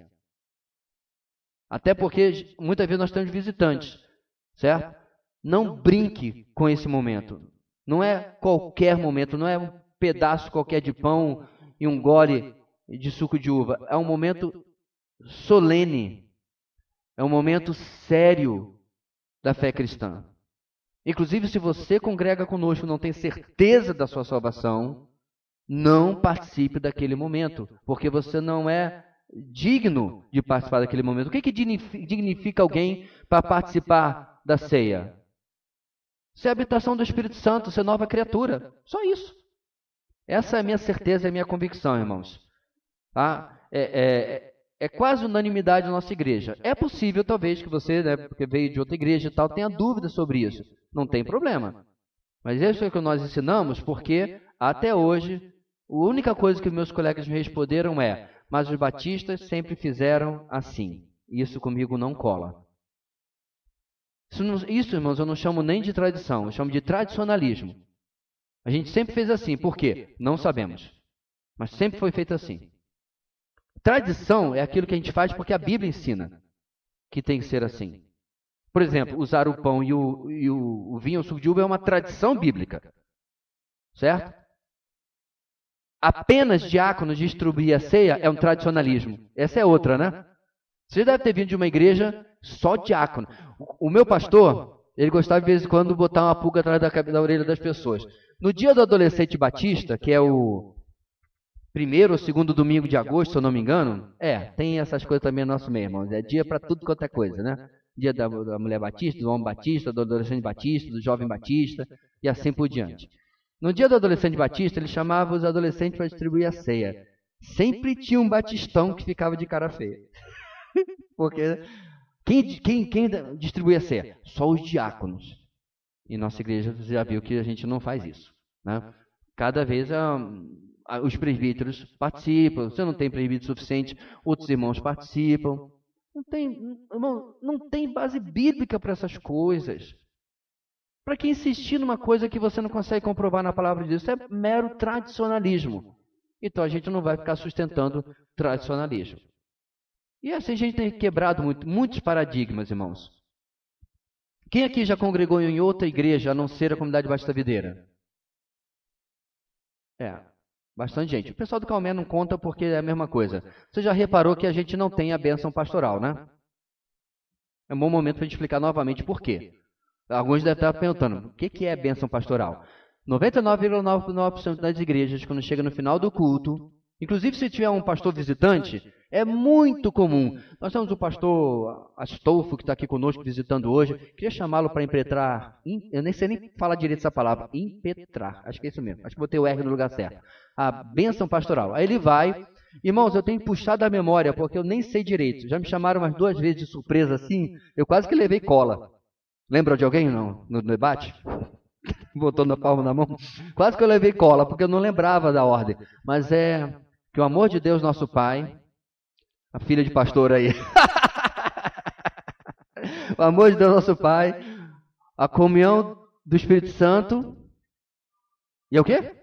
[SPEAKER 1] Até porque muitas vezes nós temos visitantes, certo? Não brinque com esse momento. Não é qualquer momento, não é um pedaço qualquer de pão e um gole de suco de uva. É um momento solene. É um momento sério da fé cristã. Inclusive, se você congrega conosco e não tem certeza da sua salvação, não participe daquele momento, porque você não é digno de participar daquele momento. O que dignifica alguém para participar da ceia? Ser a habitação do Espírito Santo, ser nova criatura. Só isso. Essa é a minha certeza e a minha convicção, irmãos. Tá? É quase unanimidade na nossa igreja. É possível, talvez, que você, né, porque veio de outra igreja e tal, tenha dúvidas sobre isso. Não tem problema. Mas isso é o que nós ensinamos, porque até hoje, a única coisa que meus colegas me responderam é: mas os batistas sempre fizeram assim. Isso comigo não cola. Isso, irmãos, eu não chamo nem de tradição, eu chamo de tradicionalismo. A gente sempre fez assim. Por quê? Não sabemos. Mas sempre foi feito assim. Tradição é aquilo que a gente faz porque a Bíblia ensina que tem que ser assim. Por exemplo, usar o pão e o vinho ou suco de uva é uma tradição bíblica. Certo? Apenas diáconos distribuir a ceia é um tradicionalismo. Essa é outra, né? Você deve ter vindo de uma igreja só diácono. O meu pastor, ele gostava de vez em quando botar uma pulga atrás da orelha das pessoas. No dia do adolescente batista, que é o primeiro ou segundo domingo de agosto, se eu não me engano, tem essas coisas também no nosso meio, irmãos. É dia para tudo quanto é coisa, né? Dia da mulher batista, do homem batista, do adolescente batista, do jovem batista, e assim por diante. No dia do adolescente batista, ele chamava os adolescentes para distribuir a ceia. Sempre tinha um batistão que ficava de cara feia. Porque quem distribui a ceia? Só os diáconos. E nossa igreja, você já viu que a gente não faz isso, né? Cada vez os presbíteros participam. Se não tem presbítero suficiente, outros irmãos participam. Não tem base bíblica para essas coisas. Para que insistir numa coisa que você não consegue comprovar na palavra de Deus? Isso é mero tradicionalismo. Então a gente não vai ficar sustentando tradicionalismo. E assim a gente tem quebrado muitos paradigmas, irmãos. Quem aqui já congregou em outra igreja, a não ser a comunidade Batista Videira? Bastante gente. O pessoal do Calmé não conta porque é a mesma coisa. Você já reparou que a gente não tem a bênção pastoral, né? É um bom momento para a gente explicar novamente por quê. Alguns devem estar perguntando, o que é bênção pastoral? 99,9% das igrejas, quando chega no final do culto, inclusive se tiver um pastor visitante, é muito comum. Nós temos o pastor Astolfo, que está aqui conosco visitando hoje. Queria chamá-lo para impetrar, eu nem sei nem falar direito essa palavra, impetrar, acho que é isso mesmo, acho que botei o R no lugar certo. A bênção pastoral. Aí ele vai, irmãos, eu tenho puxado a memória, porque eu nem sei direito. Já me chamaram umas 2 vezes de surpresa assim, eu quase que levei cola. Lembra de alguém não, no debate? Botou na palma da mão. Quase que eu levei cola, porque eu não lembrava da ordem. Mas é que o amor de Deus, nosso Pai, a filha de pastor aí, o amor de Deus, nosso Pai, a comunhão do Espírito Santo, e é o quê?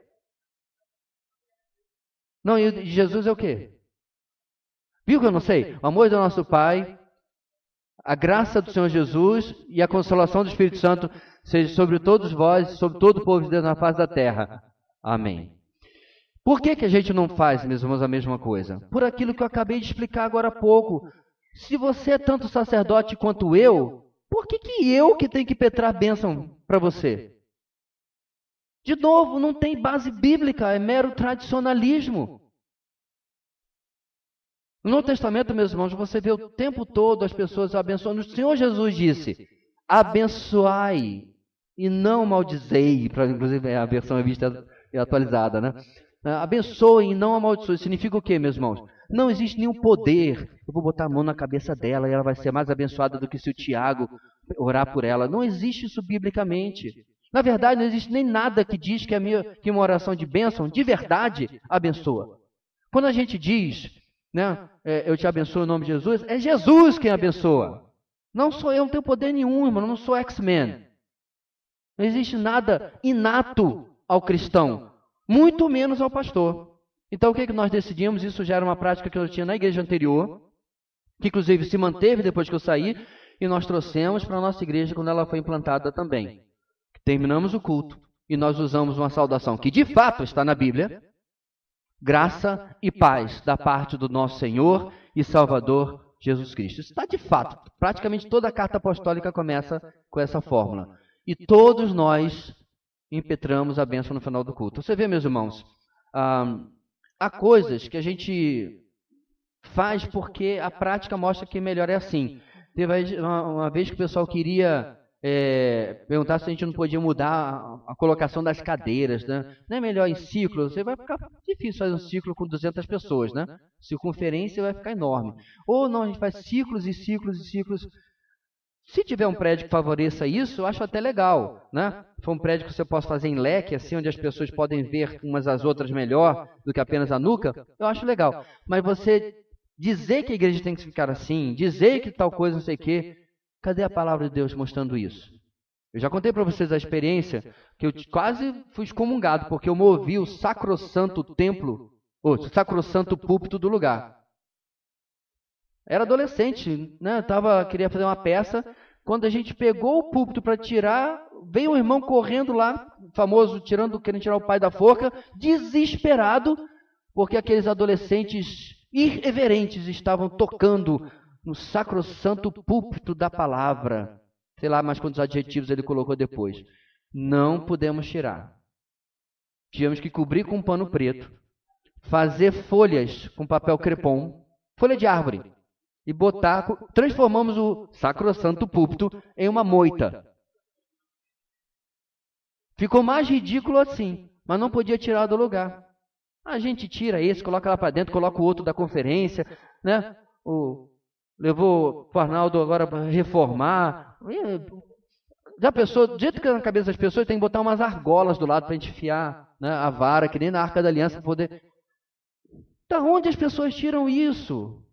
[SPEAKER 1] Não, e de Jesus é o quê? Viu que eu não sei? O amor do nosso Pai, a graça do Senhor Jesus e a consolação do Espírito Santo seja sobre todos vós, sobre todo o povo de Deus na face da terra. Amém. Por que a gente não faz, meus irmãos, a mesma coisa? Por aquilo que eu acabei de explicar agora há pouco. Se você é tanto sacerdote quanto eu, por que eu que tenho que petrar bênção para você? De novo, não tem base bíblica, é mero tradicionalismo. No Novo Testamento, meus irmãos, você vê o tempo todo as pessoas abençoando. O Senhor Jesus disse, abençoai e não maldizei, inclusive a versão revista e atualizada, né? Abençoem e não amaldiçoem. Significa o quê, meus irmãos? Não existe nenhum poder. Eu vou botar a mão na cabeça dela e ela vai ser mais abençoada do que se o Tiago orar por ela. Não existe isso biblicamente. Na verdade, não existe nem nada que diz que uma oração de bênção, de verdade, abençoa. Quando a gente diz, né, eu te abençoo em nome de Jesus, é Jesus quem abençoa. Não sou eu, não tenho poder nenhum, irmão, não sou X-Men. Não existe nada inato ao cristão, muito menos ao pastor. Então o que nós decidimos? Isso já era uma prática que eu tinha na igreja anterior, que inclusive se manteve depois que eu saí, e nós trouxemos para a nossa igreja quando ela foi implantada também. Terminamos o culto e nós usamos uma saudação que de fato está na Bíblia, graça e paz da parte do nosso Senhor e Salvador Jesus Cristo. Isso está de fato. Praticamente toda a carta apostólica começa com essa fórmula. E todos nós impetramos a bênção no final do culto. Você vê, meus irmãos, há coisas que a gente faz porque a prática mostra que melhor é assim. Teve uma vez que o pessoal queria perguntar se a gente não podia mudar a colocação das cadeiras, né? Não é melhor em ciclo? Você vai ficar difícil fazer um ciclo com 200 pessoas, né? Circunferência vai ficar enorme. Ou não, a gente faz ciclos e ciclos e ciclos. Se tiver um prédio que favoreça isso, eu acho até legal, né? Se for um prédio que você possa fazer em leque, assim, onde as pessoas podem ver umas às outras melhor do que apenas a nuca, eu acho legal. Mas você dizer que a igreja tem que ficar assim, dizer que tal coisa, não sei o quê, cadê a palavra de Deus mostrando isso? Eu já contei para vocês a experiência que eu quase fui excomungado, porque eu movi o sacrossanto templo, o sacrossanto púlpito do lugar. Era adolescente, né? Queria fazer uma peça. Quando a gente pegou o púlpito para tirar, veio um irmão correndo lá, famoso, querendo tirar o pai da forca, desesperado, porque aqueles adolescentes irreverentes estavam tocando no sacrossanto púlpito da palavra. Sei lá mais quantos adjetivos ele colocou depois. Não pudemos tirar. Tivemos que cobrir com um pano preto, fazer folhas com papel crepom, folha de árvore, e botar, transformamos o sacrossanto púlpito em uma moita. Ficou mais ridículo assim, mas não podia tirar do lugar. A gente tira esse, coloca lá para dentro, coloca o outro da conferência, né? Levou o Arnaldo agora para reformar. Já pensou, do jeito que é na cabeça das pessoas, tem que botar umas argolas do lado para a gente enfiar, né, a vara, que nem na Arca da Aliança, para poder... Da onde as pessoas tiram isso?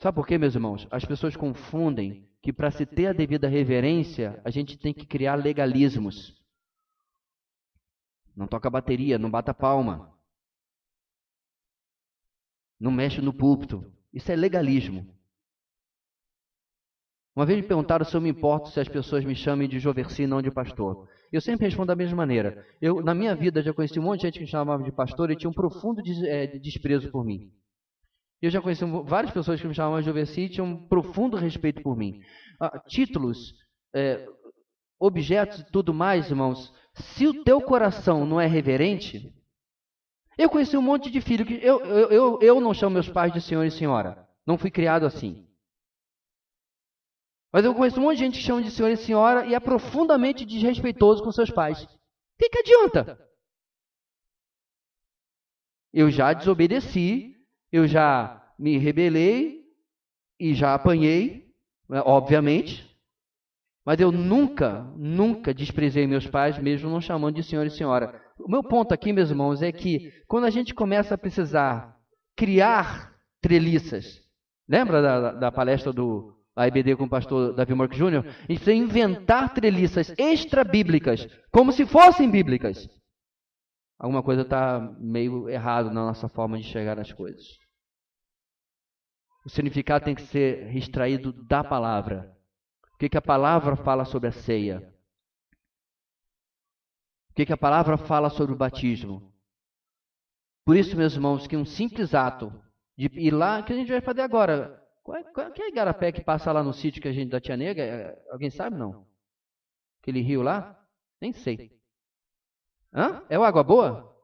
[SPEAKER 1] Sabe por quê, meus irmãos? As pessoas confundem que para se ter a devida reverência, a gente tem que criar legalismos. Não toca bateria, não bata palma. não mexe no púlpito. Isso é legalismo. Uma vez me perguntaram se eu me importo se as pessoas me chamem de Joverci e não de pastor. Eu sempre respondo da mesma maneira. Na minha vida, já conheci um monte de gente que me chamava de pastor e tinha um profundo desprezo por mim. Eu já conheci várias pessoas que me chamavam de Joverci e tinham um profundo respeito por mim. Títulos, objetos e tudo mais, irmãos, se o teu coração não é reverente... Eu conheci um monte de filho que... Eu não chamo meus pais de senhor e senhora. Não fui criado assim. Mas eu conheço um monte de gente que chama de senhor e senhora e é profundamente desrespeitoso com seus pais. O que adianta? Eu já desobedeci, eu já me rebelei e já apanhei, obviamente. Mas eu nunca desprezei meus pais, mesmo não chamando de senhor e senhora. O meu ponto aqui, meus irmãos, é que quando a gente começa a precisar criar treliças, lembra da palestra do AIBD com o pastor Davi Marques Júnior? A gente precisa inventar treliças extra-bíblicas, como se fossem bíblicas. Alguma coisa está meio errado na nossa forma de enxergar as coisas. O significado tem que ser extraído da palavra. O que a palavra fala sobre a ceia? O que a palavra fala sobre o batismo? Por isso, meus irmãos, que um simples ato de ir lá, que a gente vai fazer agora. Quem é igarapé que passa lá no sítio que a gente da Tia Nega? Alguém sabe, não? Aquele rio lá? Nem sei. Hã? É o Água Boa?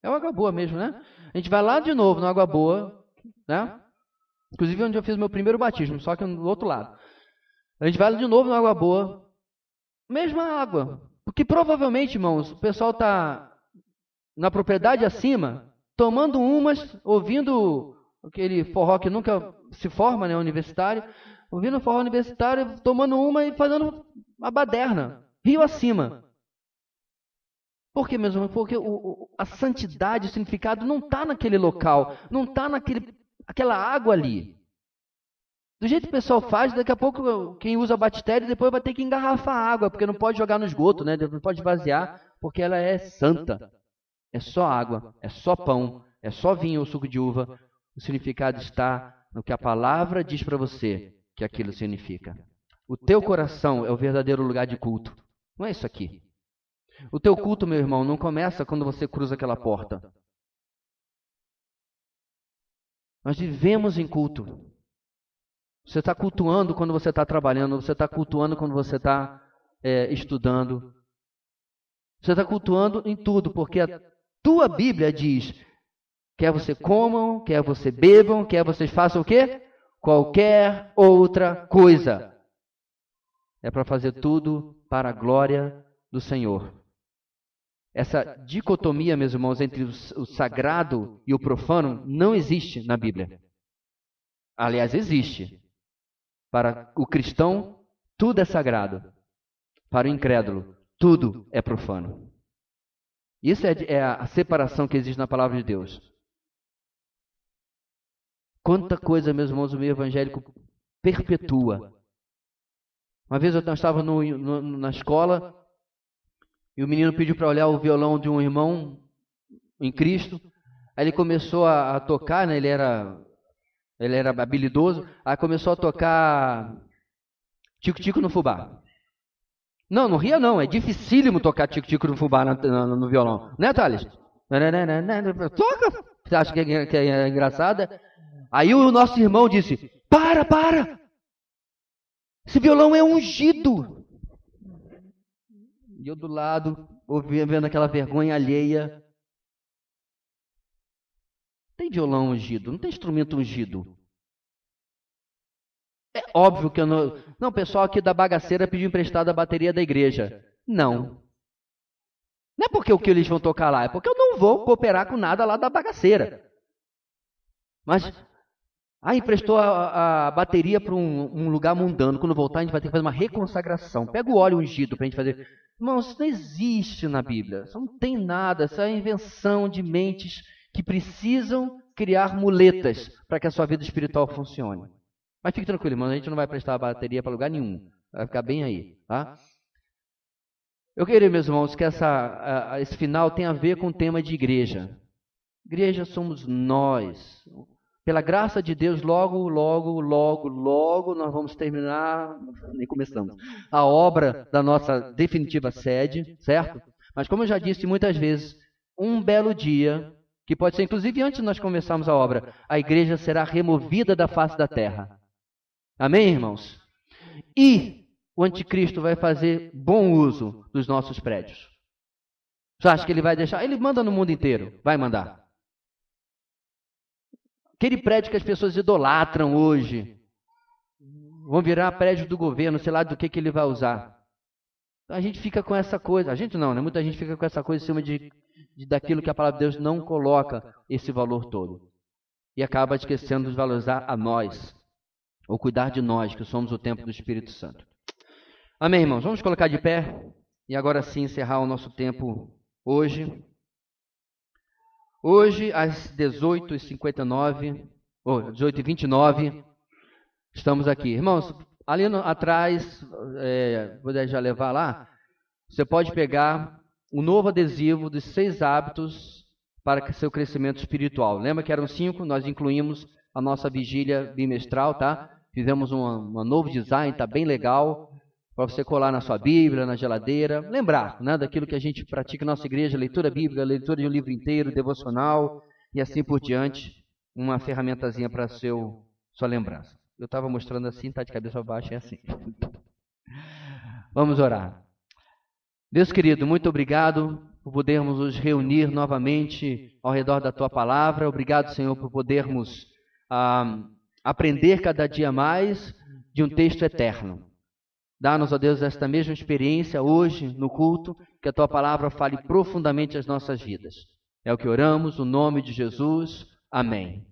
[SPEAKER 1] É o Água Boa mesmo, né? A gente vai lá de novo no Água Boa, né? Inclusive onde eu fiz o meu primeiro batismo, só que do outro lado. A gente vai de novo no Água Boa, mesma água. Porque provavelmente, irmãos, o pessoal está na propriedade acima, tomando umas, ouvindo aquele forró que nunca se forma, né, universitário, ouvindo forró universitário, tomando uma e fazendo uma baderna, rio acima. Por quê, meus irmãos? Porque a santidade, o significado não está naquele local, não está naquela água ali. Do jeito que o pessoal faz, daqui a pouco quem usa bactéria depois vai ter que engarrafar a água, porque não pode jogar no esgoto, né? Não pode vaziar, porque ela é santa. É só água, é só pão, é só vinho ou suco de uva. O significado está no que a palavra diz para você que aquilo significa. O teu coração é o verdadeiro lugar de culto. Não é isso aqui. O teu culto, meu irmão, não começa quando você cruza aquela porta. Nós vivemos em culto. Você está cultuando quando você está trabalhando, você está cultuando quando você está estudando. Você está cultuando em tudo, porque a tua Bíblia diz, quer você comam, quer você bebam, quer vocês façam o quê? Qualquer outra coisa. É para fazer tudo para a glória do Senhor. Essa dicotomia, meus irmãos, entre o sagrado e o profano não existe na Bíblia. Aliás, existe. Para o cristão, tudo é sagrado. Para o incrédulo, tudo é profano. Isso é a separação que existe na palavra de Deus. Quanta coisa, meus irmãos, o meio evangélico perpetua. Uma vez eu estava na escola e o menino pediu para olhar o violão de um irmão em Cristo. Aí ele começou a tocar, né? Ele era habilidoso, aí começou a tocar Tico-Tico no Fubá. Não ria não, é dificílimo tocar Tico-Tico no Fubá no violão. Né, Thales? Toca! Você acha que é engraçada? Aí o nosso irmão disse, para! Esse violão é ungido. E eu do lado, vendo aquela vergonha alheia. Tem violão ungido, não tem instrumento ungido. É óbvio que eu não... Não, o pessoal aqui da bagaceira pediu emprestado a bateria da igreja. Não. Não é porque o que eles vão tocar lá, é porque eu não vou cooperar com nada lá da bagaceira. Mas, emprestou a bateria para um lugar mundano. Quando voltar, a gente vai ter que fazer uma reconsagração. Pega o óleo ungido para a gente fazer... Irmão, isso não existe na Bíblia. Isso não tem nada. Isso é invenção de mentes que precisam criar muletas para que a sua vida espiritual funcione. Mas fique tranquilo, irmão, a gente não vai prestar a bateria para lugar nenhum. Vai ficar bem aí, tá? Eu queria, meus irmãos, que esse final tem a ver com o tema de igreja. Igreja somos nós. Pela graça de Deus, logo nós vamos terminar, nem começamos, a obra da nossa definitiva sede, certo? Mas como eu já disse muitas vezes, um belo dia, que pode ser inclusive antes de nós começarmos a obra, a igreja será removida da face da terra. Amém, irmãos? E o anticristo vai fazer bom uso dos nossos prédios. Você acha que ele vai deixar? Ele manda no mundo inteiro, vai mandar. Aquele prédio que as pessoas idolatram hoje, vão virar prédio do governo, sei lá do que ele vai usar. Então a gente fica com essa coisa, a gente não, né? Muita gente fica com essa coisa em cima daquilo que a palavra de Deus não coloca esse valor todo. E acaba esquecendo de valorizar a nós, ou cuidar de nós, que somos o templo do Espírito Santo. Amém, irmãos? Vamos colocar de pé e agora sim encerrar o nosso tempo hoje. Hoje, às 18h59, ou 18h29, estamos aqui. Irmãos, ali atrás, vou já levar lá, você pode pegar um novo adesivo dos 6 hábitos para seu crescimento espiritual. Lembra que eram 5? Nós incluímos a nossa vigília bimestral, tá? Fizemos um novo design, tá bem legal, para você colar na sua Bíblia, na geladeira. Lembrar, né, daquilo que a gente pratica na nossa igreja, leitura bíblica, leitura de um livro inteiro, devocional e assim por diante. Uma ferramentazinha para sua lembrança. Eu estava mostrando assim, tá de cabeça para baixo, é assim. Vamos orar. Deus querido, muito obrigado por podermos nos reunir novamente ao redor da Tua Palavra. Obrigado, Senhor, por podermos aprender cada dia mais de um texto eterno. Dá-nos, ó Deus, esta mesma experiência hoje no culto, que a Tua Palavra fale profundamente às nossas vidas. É o que oramos, no nome de Jesus. Amém.